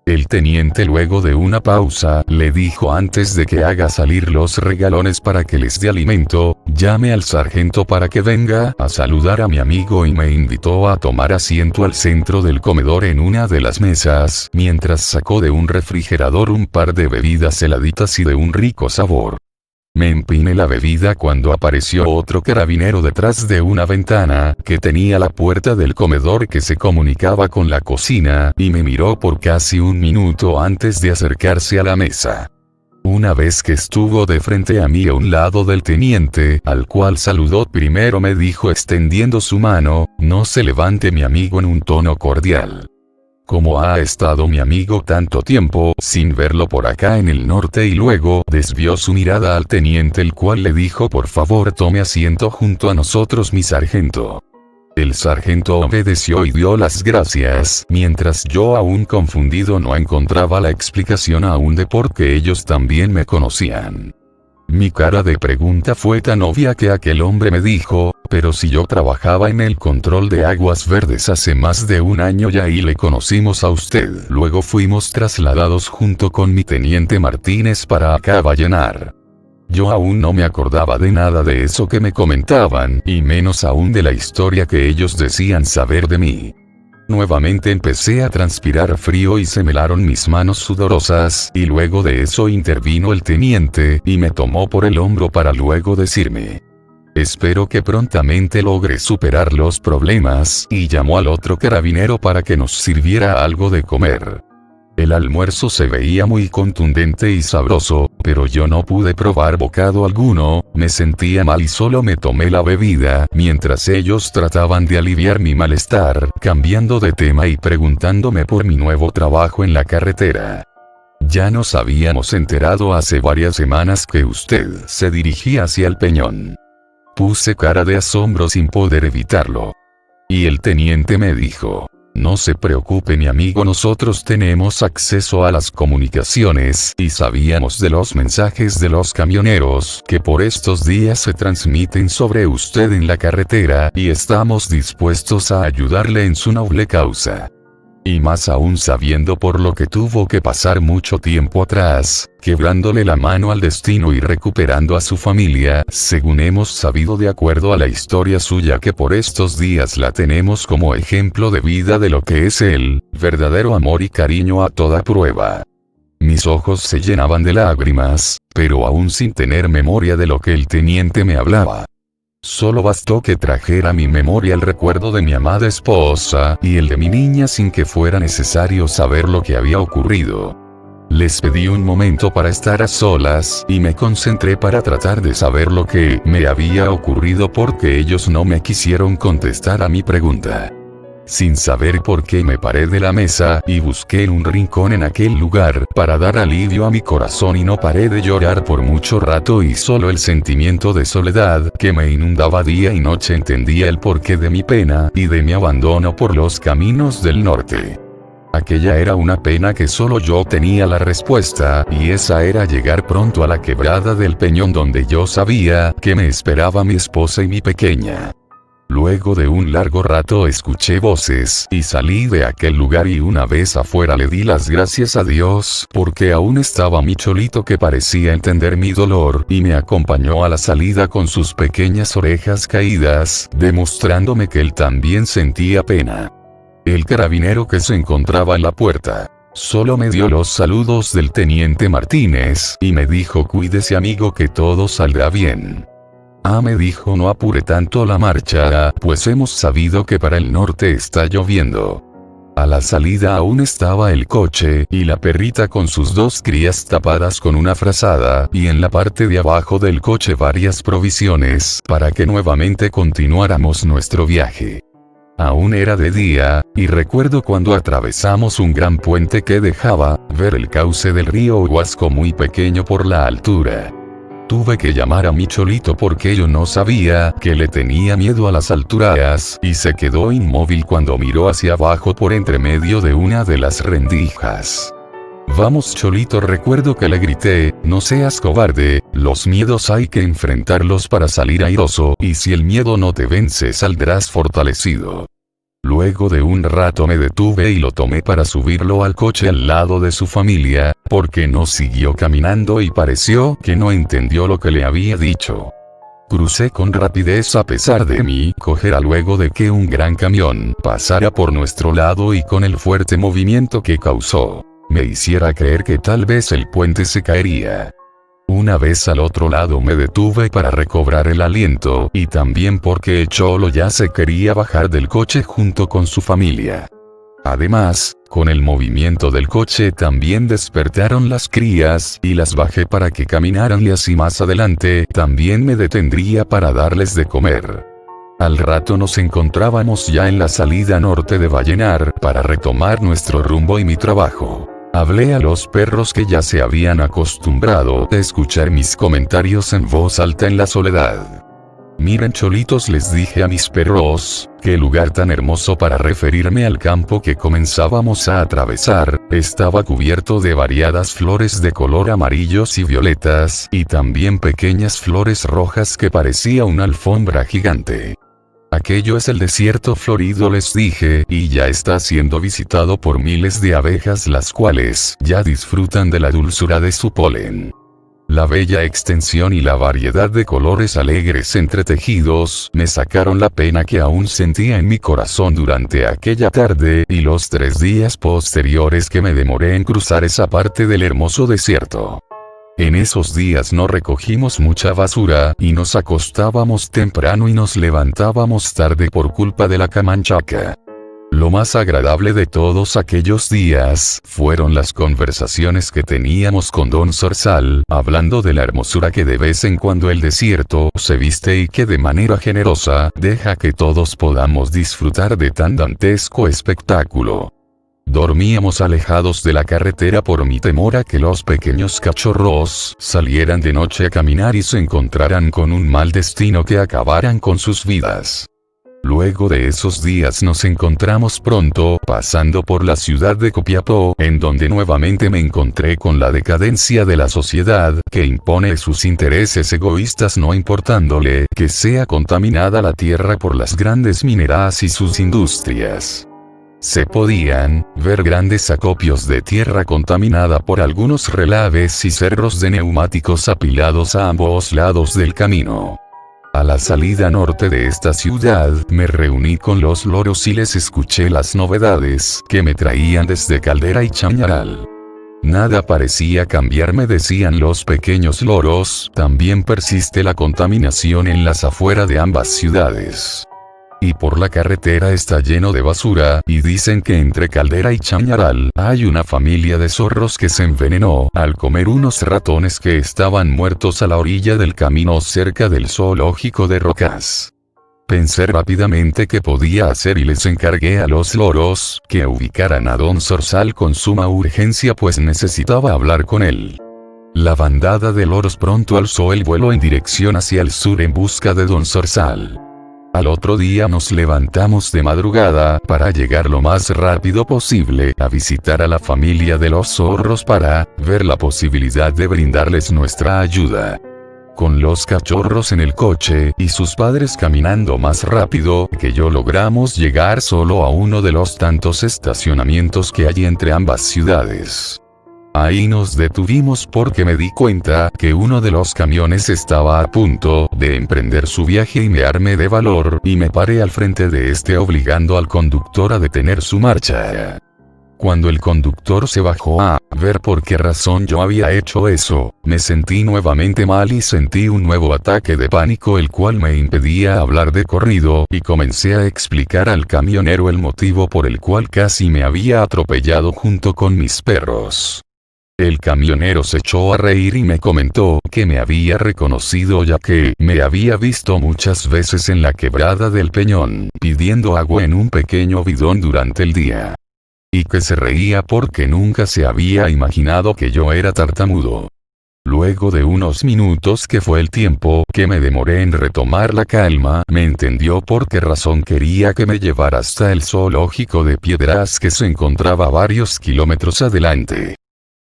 S1: El teniente luego de una pausa le dijo antes de que haga salir los regalones para que les dé alimento, llame al sargento para que venga a saludar a mi amigo y me invitó a tomar asiento al centro del comedor en una de las mesas, mientras sacó de un refrigerador un par de bebidas heladitas y de un rico sabor. Me empiné la bebida cuando apareció otro carabinero detrás de una ventana que tenía la puerta del comedor que se comunicaba con la cocina y me miró por casi un minuto antes de acercarse a la mesa. Una vez que estuvo de frente a mí a un lado del teniente, al cual saludó primero, me dijo extendiendo su mano, no se levante mi amigo, en un tono cordial. ¿Cómo ha estado mi amigo tanto tiempo sin verlo por acá en el norte? Y luego desvió su mirada al teniente, el cual le dijo por favor tome asiento junto a nosotros mi sargento. El sargento obedeció y dio las gracias, mientras yo aún confundido no encontraba la explicación aún de por qué ellos también me conocían. Mi cara de pregunta fue tan obvia que aquel hombre me dijo, pero si yo trabajaba en el control de aguas verdes hace más de un año ya y le conocimos a usted. Luego fuimos trasladados junto con mi teniente Martínez para acá a Vallenar. Yo aún no me acordaba de nada de eso que me comentaban, y menos aún de la historia que ellos decían saber de mí. Nuevamente empecé a transpirar frío y se me helaron mis manos sudorosas, y luego de eso intervino el teniente, y me tomó por el hombro para luego decirme: espero que prontamente logre superar los problemas, y llamó al otro carabinero para que nos sirviera algo de comer. El almuerzo se veía muy contundente y sabroso, pero yo no pude probar bocado alguno, me sentía mal y solo me tomé la bebida, mientras ellos trataban de aliviar mi malestar, cambiando de tema y preguntándome por mi nuevo trabajo en la carretera. Ya nos habíamos enterado hace varias semanas que usted se dirigía hacia el Peñón. Puse cara de asombro sin poder evitarlo. Y el teniente me dijo: no se preocupe mi amigo, nosotros tenemos acceso a las comunicaciones y sabíamos de los mensajes de los camioneros que por estos días se transmiten sobre usted en la carretera y estamos dispuestos a ayudarle en su noble causa. Y más aún sabiendo por lo que tuvo que pasar mucho tiempo atrás, quebrándole la mano al destino y recuperando a su familia, según hemos sabido de acuerdo a la historia suya que por estos días la tenemos como ejemplo de vida de lo que es el verdadero amor y cariño a toda prueba. Mis ojos se llenaban de lágrimas, pero aún sin tener memoria de lo que el teniente me hablaba. Solo bastó que trajera a mi memoria el recuerdo de mi amada esposa y el de mi niña sin que fuera necesario saber lo que había ocurrido. Les pedí un momento para estar a solas y me concentré para tratar de saber lo que me había ocurrido porque ellos no me quisieron contestar a mi pregunta. Sin saber por qué me paré de la mesa y busqué un rincón en aquel lugar para dar alivio a mi corazón y no paré de llorar por mucho rato y solo el sentimiento de soledad que me inundaba día y noche entendía el porqué de mi pena y de mi abandono por los caminos del norte. Aquella era una pena que solo yo tenía la respuesta, y esa era llegar pronto a la quebrada del Peñón donde yo sabía que me esperaba mi esposa y mi pequeña. Luego de un largo rato escuché voces y salí de aquel lugar y una vez afuera le di las gracias a Dios porque aún estaba mi cholito que parecía entender mi dolor y me acompañó a la salida con sus pequeñas orejas caídas, demostrándome que él también sentía pena. El carabinero que se encontraba en la puerta solo me dio los saludos del teniente Martínez y me dijo: cuídese amigo que todo saldrá bien. Me dijo no apure tanto la marcha, pues hemos sabido que para el norte está lloviendo. A la salida aún estaba el coche y la perrita con sus dos crías tapadas con una frazada y en la parte de abajo del coche varias provisiones para que nuevamente continuáramos nuestro viaje. Aún era de día, y recuerdo cuando atravesamos un gran puente que dejaba ver el cauce del río Huasco muy pequeño por la altura. Tuve que llamar a mi cholito porque yo no sabía que le tenía miedo a las alturas y se quedó inmóvil cuando miró hacia abajo por entre medio de una de las rendijas. Vamos cholito, recuerdo que le grité, no seas cobarde, los miedos hay que enfrentarlos para salir airoso y si el miedo no te vence saldrás fortalecido. Luego de un rato me detuve y lo tomé para subirlo al coche al lado de su familia, porque no siguió caminando y pareció que no entendió lo que le había dicho. Crucé con rapidez a pesar de mi cojera luego de que un gran camión pasara por nuestro lado y con el fuerte movimiento que causó, me hiciera creer que tal vez el puente se caería. Una vez al otro lado me detuve para recobrar el aliento y también porque el cholo ya se quería bajar del coche junto con su familia. Además, con el movimiento del coche también despertaron las crías y las bajé para que caminaran y así más adelante también me detendría para darles de comer. Al rato nos encontrábamos ya en la salida norte de Vallenar para retomar nuestro rumbo y mi trabajo. Hablé a los perros que ya se habían acostumbrado a escuchar mis comentarios en voz alta en la soledad. Miren cholitos, les dije a mis perros, qué lugar tan hermoso para referirme al campo que comenzábamos a atravesar, estaba cubierto de variadas flores de color amarillos y violetas, y también pequeñas flores rojas que parecía una alfombra gigante. Aquello es el desierto florido, les dije, y ya está siendo visitado por miles de abejas las cuales ya disfrutan de la dulzura de su polen. La bella extensión y la variedad de colores alegres entretejidos me sacaron la pena que aún sentía en mi corazón durante aquella tarde y los 3 días posteriores que me demoré en cruzar esa parte del hermoso desierto. En esos días no recogimos mucha basura y nos acostábamos temprano y nos levantábamos tarde por culpa de la camanchaca. Lo más agradable de todos aquellos días fueron las conversaciones que teníamos con Don Zorzal, hablando de la hermosura que de vez en cuando el desierto se viste y que de manera generosa deja que todos podamos disfrutar de tan dantesco espectáculo. Dormíamos alejados de la carretera por mi temor a que los pequeños cachorros salieran de noche a caminar y se encontraran con un mal destino que acabaran con sus vidas. Luego de esos días nos encontramos pronto pasando por la ciudad de Copiapó, en donde nuevamente me encontré con la decadencia de la sociedad que impone sus intereses egoístas no importándole que sea contaminada la tierra por las grandes mineras y sus industrias. Se podían ver grandes acopios de tierra contaminada por algunos relaves y cerros de neumáticos apilados a ambos lados del camino. A la salida norte de esta ciudad, me reuní con los loros y les escuché las novedades que me traían desde Caldera y Chañaral. Nada parecía cambiar, me decían los pequeños loros, también persiste la contaminación en las afueras de ambas ciudades. Y por la carretera está lleno de basura, y dicen que entre Caldera y Chañaral hay una familia de zorros que se envenenó al comer unos ratones que estaban muertos a la orilla del camino cerca del zoológico de Rocas. Pensé rápidamente qué podía hacer y les encargué a los loros que ubicaran a Don Zorzal con suma urgencia, pues necesitaba hablar con él. La bandada de loros pronto alzó el vuelo en dirección hacia el sur en busca de Don Zorzal. Al otro día nos levantamos de madrugada para llegar lo más rápido posible a visitar a la familia de los zorros para ver la posibilidad de brindarles nuestra ayuda. Con los cachorros en el coche y sus padres caminando más rápido que yo, logramos llegar solo a uno de los tantos estacionamientos que hay entre ambas ciudades. Ahí nos detuvimos porque me di cuenta que uno de los camiones estaba a punto de emprender su viaje y me armé de valor y me paré al frente de este, obligando al conductor a detener su marcha. Cuando el conductor se bajó a ver por qué razón yo había hecho eso, me sentí nuevamente mal y sentí un nuevo ataque de pánico, el cual me impedía hablar de corrido, y comencé a explicar al camionero el motivo por el cual casi me había atropellado junto con mis perros. El camionero se echó a reír y me comentó que me había reconocido, ya que me había visto muchas veces en la quebrada del Peñón pidiendo agua en un pequeño bidón durante el día. Y que se reía porque nunca se había imaginado que yo era tartamudo. Luego de unos minutos, que fue el tiempo que me demoré en retomar la calma, me entendió por qué razón quería que me llevara hasta el zoológico de Piedras, que se encontraba varios kilómetros adelante.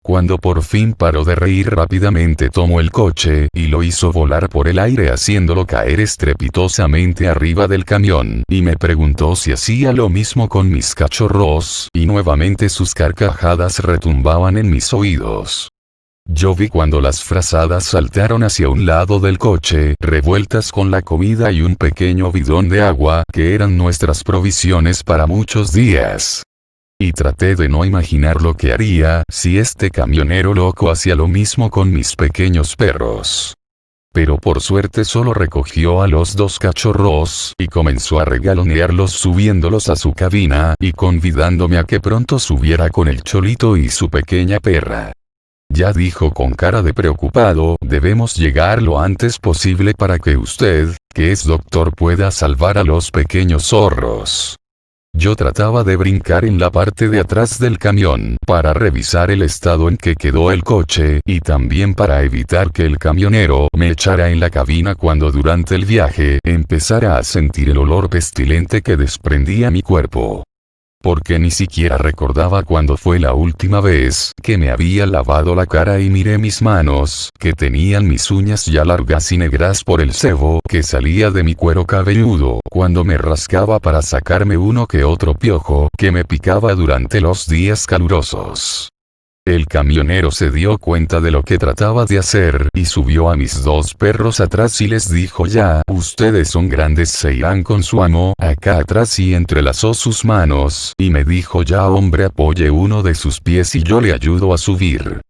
S1: Cuando por fin paró de reír, rápidamente tomó el coche y lo hizo volar por el aire, haciéndolo caer estrepitosamente arriba del camión, y me preguntó si hacía lo mismo con mis cachorros, y nuevamente sus carcajadas retumbaban en mis oídos. Yo vi cuando las frazadas saltaron hacia un lado del coche, revueltas con la comida y un pequeño bidón de agua, que eran nuestras provisiones para muchos días. Y traté de no imaginar lo que haría si este camionero loco hacía lo mismo con mis pequeños perros. Pero por suerte solo recogió a los dos cachorros y comenzó a regalonearlos, subiéndolos a su cabina y convidándome a que pronto subiera con el cholito y su pequeña perra. Ya, dijo con cara de preocupado, debemos llegar lo antes posible para que usted, que es doctor, pueda salvar a los pequeños zorros. Yo trataba de brincar en la parte de atrás del camión para revisar el estado en que quedó el coche, y también para evitar que el camionero me echara en la cabina cuando durante el viaje empezara a sentir el olor pestilente que desprendía mi cuerpo. Porque ni siquiera recordaba cuándo fue la última vez que me había lavado la cara, y miré mis manos, que tenían mis uñas ya largas y negras por el sebo que salía de mi cuero cabelludo cuando me rascaba para sacarme uno que otro piojo que me picaba durante los días calurosos. El camionero se dio cuenta de lo que trataba de hacer y subió a mis dos perros atrás y les dijo: ya, ustedes son grandes, se irán con su amo acá atrás, y entrelazó sus manos y me dijo: ya, hombre, apoye uno de sus pies y yo le ayudo a subir.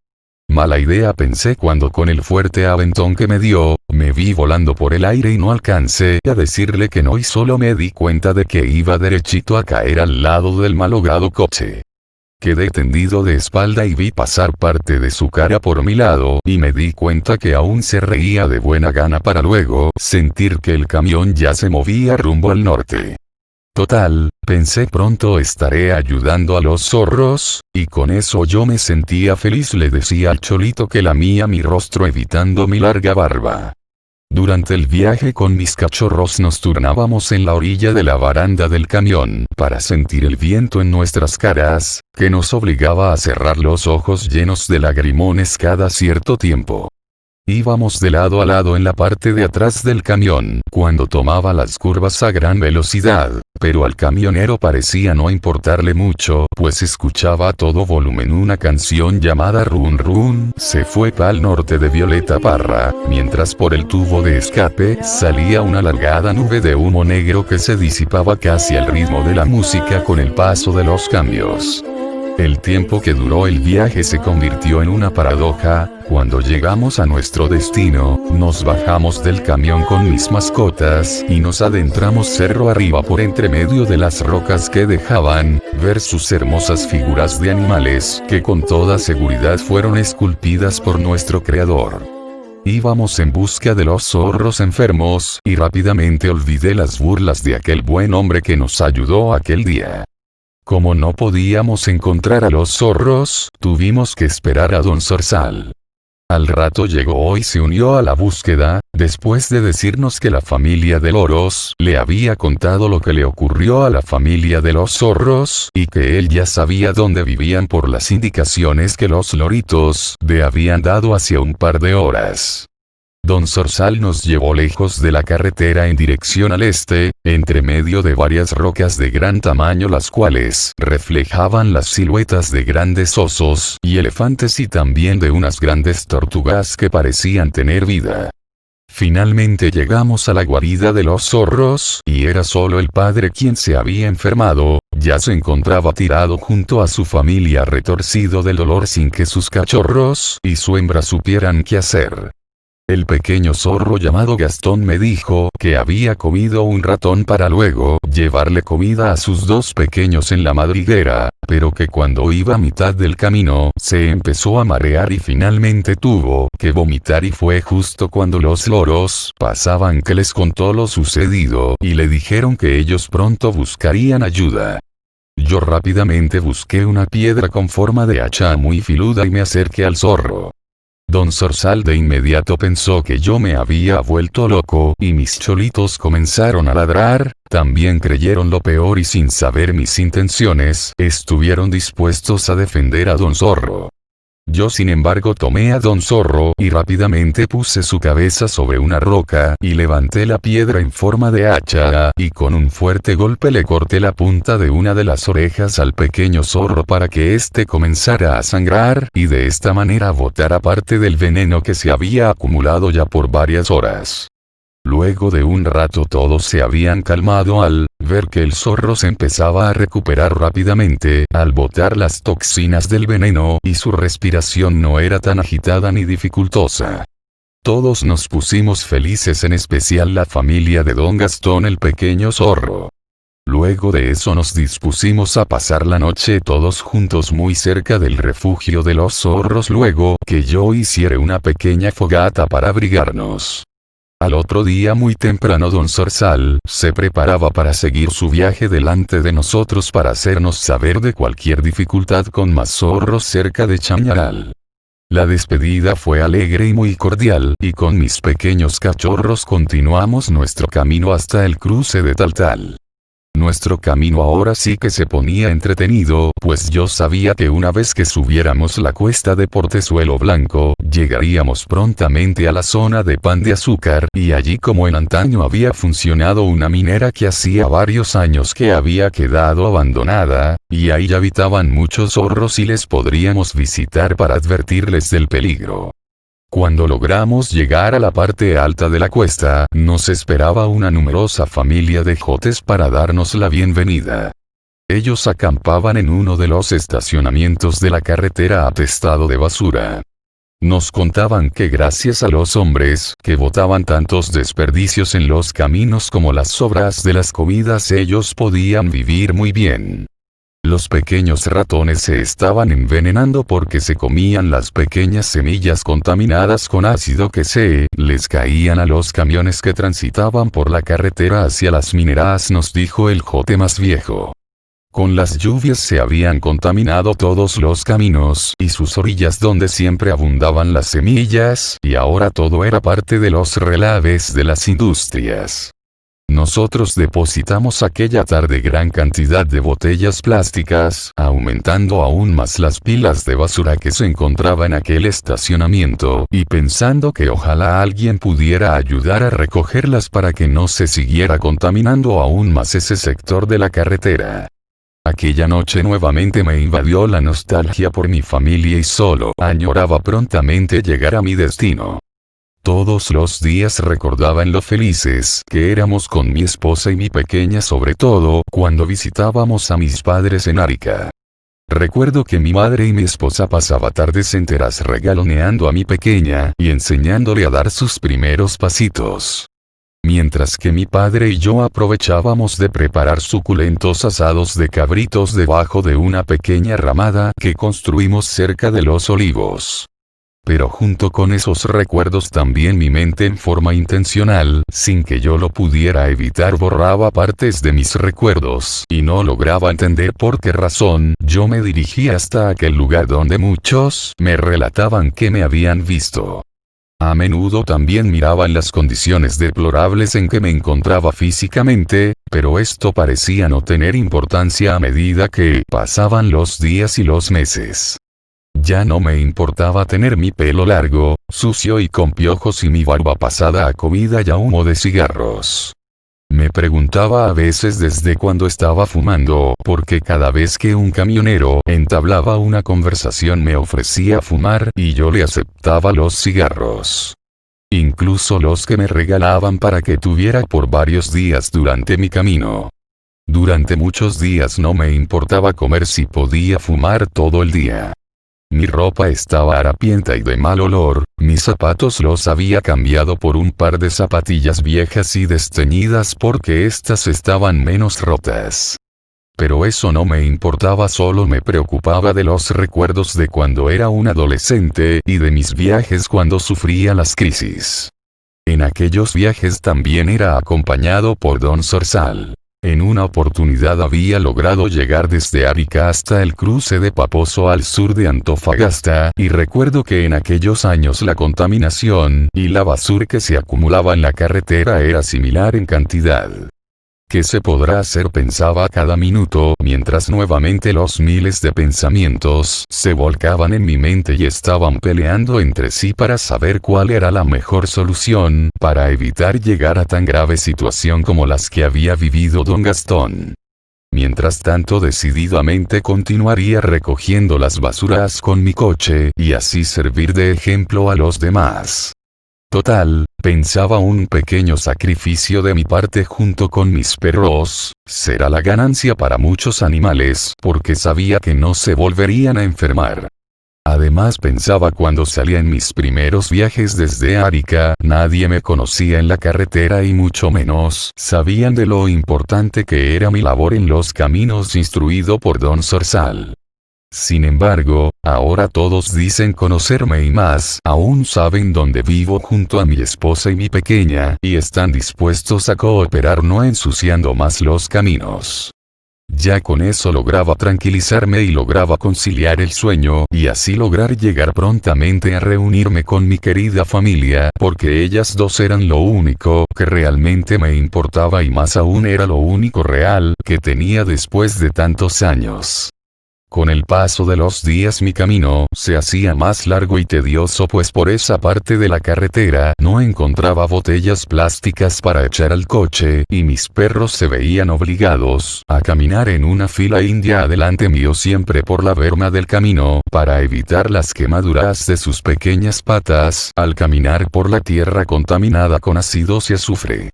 S1: Mala idea, pensé, cuando con el fuerte aventón que me dio, me vi volando por el aire y no alcancé a decirle que no, y solo me di cuenta de que iba derechito a caer al lado del malogrado coche. Quedé tendido de espalda y vi pasar parte de su cara por mi lado, y me di cuenta que aún se reía de buena gana, para luego sentir que el camión ya se movía rumbo al norte. Total, pensé, pronto estaré ayudando a los zorros, y con eso yo me sentía feliz. Le decía al cholito que lamía mi rostro evitando mi larga barba. Durante el viaje con mis cachorros nos turnábamos en la orilla de la baranda del camión para sentir el viento en nuestras caras, que nos obligaba a cerrar los ojos llenos de lagrimones cada cierto tiempo. Íbamos de lado a lado en la parte de atrás del camión cuando tomaba las curvas a gran velocidad, pero al camionero parecía no importarle mucho, pues escuchaba a todo volumen una canción llamada Run Run, se fue pa'l norte, de Violeta Parra, mientras por el tubo de escape salía una alargada nube de humo negro que se disipaba casi al ritmo de la música con el paso de los cambios. El tiempo que duró el viaje se convirtió en una paradoja. Cuando llegamos a nuestro destino, nos bajamos del camión con mis mascotas y nos adentramos cerro arriba por entre medio de las rocas que dejaban ver sus hermosas figuras de animales que con toda seguridad fueron esculpidas por nuestro creador. Íbamos en busca de los zorros enfermos, y rápidamente olvidé las burlas de aquel buen hombre que nos ayudó aquel día. Como no podíamos encontrar a los zorros, tuvimos que esperar a don Zorzal. Al rato llegó y se unió a la búsqueda, después de decirnos que la familia de loros le había contado lo que le ocurrió a la familia de los zorros, y que él ya sabía dónde vivían por las indicaciones que los loritos le habían dado hacia un par de horas. Don Zorzal nos llevó lejos de la carretera en dirección al este, entre medio de varias rocas de gran tamaño las cuales reflejaban las siluetas de grandes osos y elefantes y también de unas grandes tortugas que parecían tener vida. Finalmente llegamos a la guarida de los zorros, y era solo el padre quien se había enfermado, ya se encontraba tirado junto a su familia retorcido del dolor sin que sus cachorros y su hembra supieran qué hacer. El pequeño zorro llamado Gastón me dijo que había comido un ratón para luego llevarle comida a sus dos pequeños en la madriguera, pero que cuando iba a mitad del camino se empezó a marear y finalmente tuvo que vomitar y fue justo cuando los loros pasaban que les contó lo sucedido y le dijeron que ellos pronto buscarían ayuda. Yo rápidamente busqué una piedra con forma de hacha muy filuda y me acerqué al zorro. Don Zorzal de inmediato pensó que yo me había vuelto loco y mis cholitos comenzaron a ladrar, también creyeron lo peor y sin saber mis intenciones, estuvieron dispuestos a defender a don Zorro. Yo sin embargo tomé a don Zorro y rápidamente puse su cabeza sobre una roca y levanté la piedra en forma de hacha y con un fuerte golpe le corté la punta de una de las orejas al pequeño zorro para que éste comenzara a sangrar y de esta manera botara parte del veneno que se había acumulado ya por varias horas. Luego de un rato todos se habían calmado al ver que el zorro se empezaba a recuperar rápidamente al botar las toxinas del veneno y su respiración no era tan agitada ni dificultosa. Todos nos pusimos felices, en especial la familia de don Gastón el pequeño zorro. Luego de eso nos dispusimos a pasar la noche todos juntos muy cerca del refugio de los zorros luego que yo hiciera una pequeña fogata para abrigarnos. Al otro día muy temprano don Zorzal se preparaba para seguir su viaje delante de nosotros para hacernos saber de cualquier dificultad con más zorros cerca de Chañaral. La despedida fue alegre y muy cordial, y con mis pequeños cachorros continuamos nuestro camino hasta el cruce de Taltal. Nuestro camino ahora sí que se ponía entretenido, pues yo sabía que una vez que subiéramos la cuesta de Portezuelo Blanco, llegaríamos prontamente a la zona de Pan de Azúcar, y allí como en antaño había funcionado una minera que hacía varios años que había quedado abandonada, y ahí habitaban muchos zorros y les podríamos visitar para advertirles del peligro. Cuando logramos llegar a la parte alta de la cuesta, nos esperaba una numerosa familia de jotes para darnos la bienvenida. Ellos acampaban en uno de los estacionamientos de la carretera atestado de basura. Nos contaban que gracias a los hombres que botaban tantos desperdicios en los caminos como las sobras de las comidas ellos podían vivir muy bien. Los pequeños ratones se estaban envenenando porque se comían las pequeñas semillas contaminadas con ácido que se les caían a los camiones que transitaban por la carretera hacia las mineras, nos dijo el jote más viejo. Con las lluvias se habían contaminado todos los caminos y sus orillas donde siempre abundaban las semillas, y ahora todo era parte de los relaves de las industrias. Nosotros depositamos aquella tarde gran cantidad de botellas plásticas, aumentando aún más las pilas de basura que se encontraba en aquel estacionamiento, y pensando que ojalá alguien pudiera ayudar a recogerlas para que no se siguiera contaminando aún más ese sector de la carretera. Aquella noche nuevamente me invadió la nostalgia por mi familia y solo añoraba prontamente llegar a mi destino. Todos los días recordaba en lo felices que éramos con mi esposa y mi pequeña, sobre todo cuando visitábamos a mis padres en Arica. Recuerdo que mi madre y mi esposa pasaba tardes enteras regaloneando a mi pequeña y enseñándole a dar sus primeros pasitos. Mientras que mi padre y yo aprovechábamos de preparar suculentos asados de cabritos debajo de una pequeña ramada que construimos cerca de los olivos. Pero junto con esos recuerdos también mi mente en forma intencional, sin que yo lo pudiera evitar, borraba partes de mis recuerdos, y no lograba entender por qué razón, yo me dirigía hasta aquel lugar donde muchos me relataban que me habían visto. A menudo también miraba en las condiciones deplorables en que me encontraba físicamente, pero esto parecía no tener importancia a medida que pasaban los días y los meses. Ya no me importaba tener mi pelo largo, sucio y con piojos y mi barba pasada a comida y a humo de cigarros. Me preguntaba a veces desde cuándo estaba fumando, porque cada vez que un camionero entablaba una conversación me ofrecía fumar y yo le aceptaba los cigarros. Incluso los que me regalaban para que tuviera por varios días durante mi camino. Durante muchos días no me importaba comer si podía fumar todo el día. Mi ropa estaba harapienta y de mal olor, mis zapatos los había cambiado por un par de zapatillas viejas y desteñidas porque éstas estaban menos rotas. Pero eso no me importaba, solo me preocupaba de los recuerdos de cuando era un adolescente y de mis viajes cuando sufría las crisis. En aquellos viajes también era acompañado por Don Zorzal. En una oportunidad había logrado llegar desde Arica hasta el cruce de Paposo al sur de Antofagasta, y recuerdo que en aquellos años la contaminación y la basura que se acumulaba en la carretera era similar en cantidad. ¿Qué se podrá hacer?, pensaba cada minuto, mientras nuevamente los miles de pensamientos se volcaban en mi mente y estaban peleando entre sí para saber cuál era la mejor solución para evitar llegar a tan grave situación como las que había vivido don Gastón. Mientras tanto, decididamente continuaría recogiendo las basuras con mi coche y así servir de ejemplo a los demás. Total, pensaba, un pequeño sacrificio de mi parte junto con mis perros será la ganancia para muchos animales, porque sabía que no se volverían a enfermar. Además pensaba, cuando salía en mis primeros viajes desde Arica, nadie me conocía en la carretera y mucho menos sabían de lo importante que era mi labor en los caminos, instruido por Don Zorzal. Sin embargo, ahora todos dicen conocerme y más aún saben dónde vivo junto a mi esposa y mi pequeña, y están dispuestos a cooperar no ensuciando más los caminos. Ya con eso lograba tranquilizarme y lograba conciliar el sueño, y así lograr llegar prontamente a reunirme con mi querida familia, porque ellas dos eran lo único que realmente me importaba, y más aún era lo único real que tenía después de tantos años. Con el paso de los días mi camino se hacía más largo y tedioso, pues por esa parte de la carretera no encontraba botellas plásticas para echar al coche, y mis perros se veían obligados a caminar en una fila india adelante mío, siempre por la berma del camino, para evitar las quemaduras de sus pequeñas patas al caminar por la tierra contaminada con ácidos y azufre.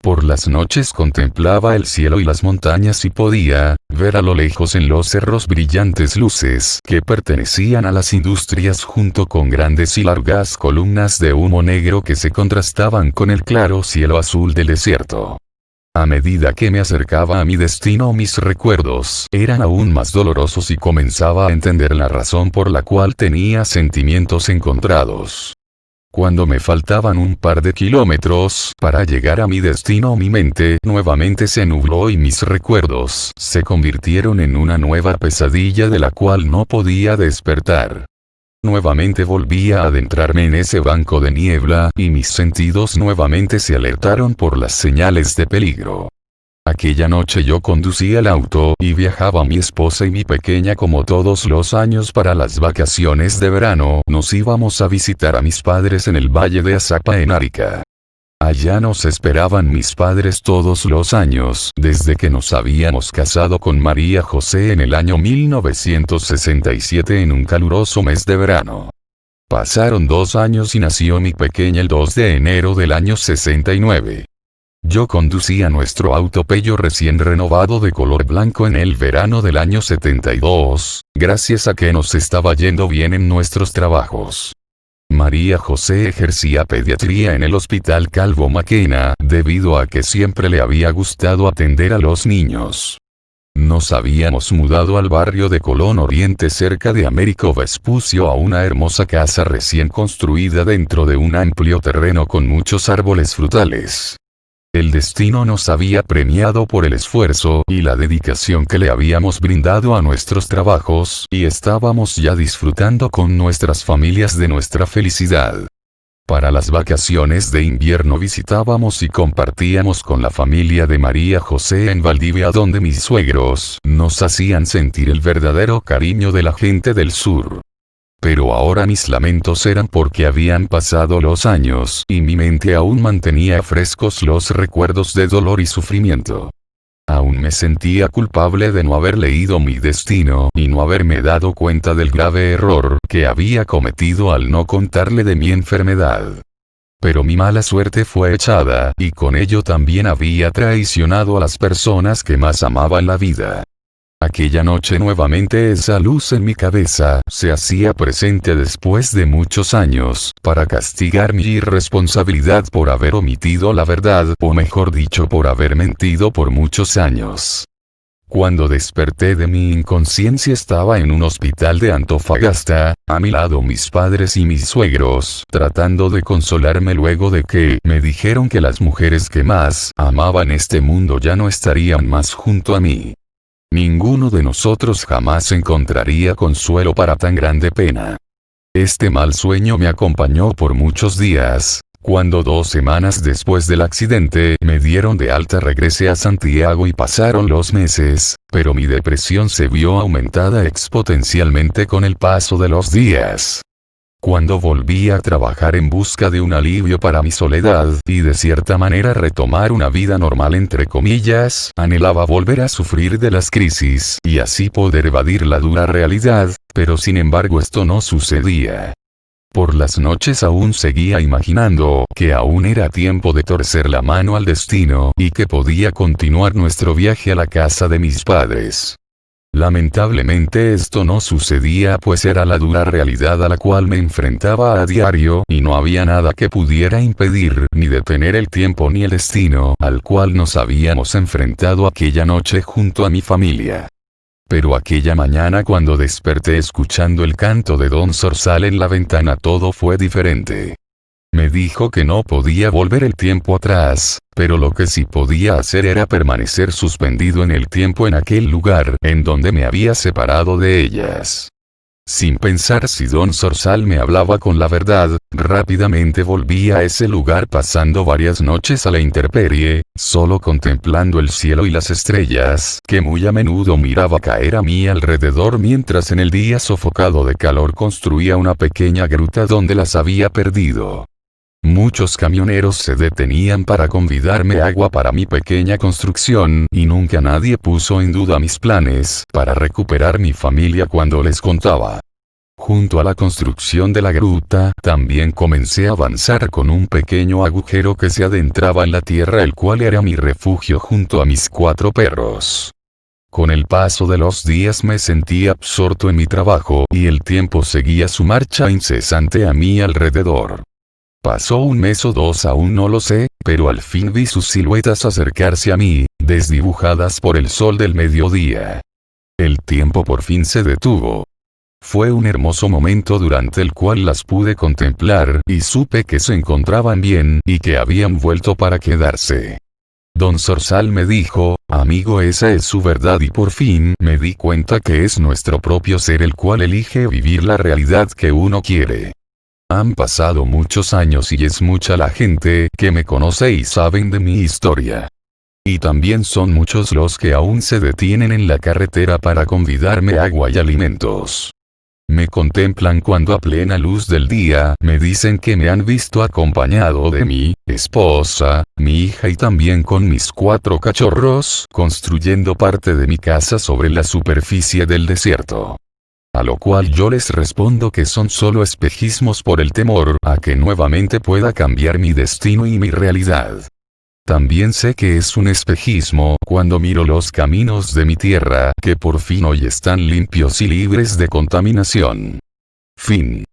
S1: Por las noches contemplaba el cielo y las montañas y podía ver a lo lejos en los cerros brillantes luces que pertenecían a las industrias, junto con grandes y largas columnas de humo negro que se contrastaban con el claro cielo azul del desierto. A medida que me acercaba a mi destino, mis recuerdos eran aún más dolorosos y comenzaba a entender la razón por la cual tenía sentimientos encontrados. Cuando me faltaban un par de kilómetros para llegar a mi destino, mi mente nuevamente se nubló y mis recuerdos se convirtieron en una nueva pesadilla de la cual no podía despertar. Nuevamente volví a adentrarme en ese banco de niebla, y mis sentidos nuevamente se alertaron por las señales de peligro. Aquella noche yo conducía el auto y viajaba mi esposa y mi pequeña como todos los años para las vacaciones de verano. Nos íbamos a visitar a mis padres en el Valle de Azapa en Arica. Allá nos esperaban mis padres todos los años, desde que nos habíamos casado con María José en el año 1967 en un caluroso mes de verano. Pasaron 2 años y nació mi pequeña el 2 de enero del año 69. Yo conducía nuestro auto Peugeot recién renovado de color blanco en el verano del año 72, gracias a que nos estaba yendo bien en nuestros trabajos. María José ejercía pediatría en el Hospital Calvo Maquena, debido a que siempre le había gustado atender a los niños. Nos habíamos mudado al barrio de Colón Oriente cerca de Américo Vespucio, a una hermosa casa recién construida dentro de un amplio terreno con muchos árboles frutales. El destino nos había premiado por el esfuerzo y la dedicación que le habíamos brindado a nuestros trabajos, y estábamos ya disfrutando con nuestras familias de nuestra felicidad. Para las vacaciones de invierno visitábamos y compartíamos con la familia de María José en Valdivia, donde mis suegros nos hacían sentir el verdadero cariño de la gente del sur. Pero ahora mis lamentos eran porque habían pasado los años y mi mente aún mantenía frescos los recuerdos de dolor y sufrimiento. Aún me sentía culpable de no haber leído mi destino y no haberme dado cuenta del grave error que había cometido al no contarle de mi enfermedad. Pero mi mala suerte fue echada, y con ello también había traicionado a las personas que más amaba en la vida. Aquella noche nuevamente esa luz en mi cabeza se hacía presente después de muchos años, para castigar mi irresponsabilidad por haber omitido la verdad, o mejor dicho, por haber mentido por muchos años. Cuando desperté de mi inconsciencia estaba en un hospital de Antofagasta, a mi lado mis padres y mis suegros, tratando de consolarme luego de que me dijeron que las mujeres que más amaba en este mundo ya no estarían más junto a mí. Ninguno de nosotros jamás encontraría consuelo para tan grande pena. Este mal sueño me acompañó por muchos días. Cuando 2 semanas después del accidente me dieron de alta, regresé a Santiago y pasaron los meses, pero mi depresión se vio aumentada exponencialmente con el paso de los días. Cuando volví a trabajar en busca de un alivio para mi soledad, y de cierta manera retomar una vida normal entre comillas, anhelaba volver a sufrir de las crisis, y así poder evadir la dura realidad, pero sin embargo esto no sucedía. Por las noches aún seguía imaginando que aún era tiempo de torcer la mano al destino, y que podía continuar nuestro viaje a la casa de mis padres. Lamentablemente esto no sucedía, pues era la dura realidad a la cual me enfrentaba a diario, y no había nada que pudiera impedir ni detener el tiempo ni el destino al cual nos habíamos enfrentado aquella noche junto a mi familia. Pero aquella mañana, cuando desperté escuchando el canto de Don Zorzal en la ventana, todo fue diferente. Me dijo que no podía volver el tiempo atrás, pero lo que sí podía hacer era permanecer suspendido en el tiempo en aquel lugar en donde me había separado de ellas. Sin pensar si Don Zorzal me hablaba con la verdad, rápidamente volví a ese lugar, pasando varias noches a la intemperie, solo contemplando el cielo y las estrellas, que muy a menudo miraba caer a mi alrededor, mientras en el día sofocado de calor construía una pequeña gruta donde las había perdido. Muchos camioneros se detenían para convidarme agua para mi pequeña construcción, y nunca nadie puso en duda mis planes para recuperar mi familia cuando les contaba. Junto a la construcción de la gruta, también comencé a avanzar con un pequeño agujero que se adentraba en la tierra, el cual era mi refugio junto a mis 4 perros. Con el paso de los días me sentí absorto en mi trabajo, y el tiempo seguía su marcha incesante a mi alrededor. Pasó 1 mes o 2, aún no lo sé, pero al fin vi sus siluetas acercarse a mí, desdibujadas por el sol del mediodía. El tiempo por fin se detuvo. Fue un hermoso momento durante el cual las pude contemplar, y supe que se encontraban bien, y que habían vuelto para quedarse. Don Zorzal me dijo: amigo, esa es su verdad, y por fin me di cuenta que es nuestro propio ser el cual elige vivir la realidad que uno quiere. Han pasado muchos años y es mucha la gente que me conoce y saben de mi historia. Y también son muchos los que aún se detienen en la carretera para convidarme agua y alimentos. Me contemplan cuando a plena luz del día me dicen que me han visto acompañado de mi esposa, mi hija y también con mis 4 cachorros, construyendo parte de mi casa sobre la superficie del desierto. A lo cual yo les respondo que son solo espejismos por el temor a que nuevamente pueda cambiar mi destino y mi realidad. También sé que es un espejismo cuando miro los caminos de mi tierra, que por fin hoy están limpios y libres de contaminación. Fin.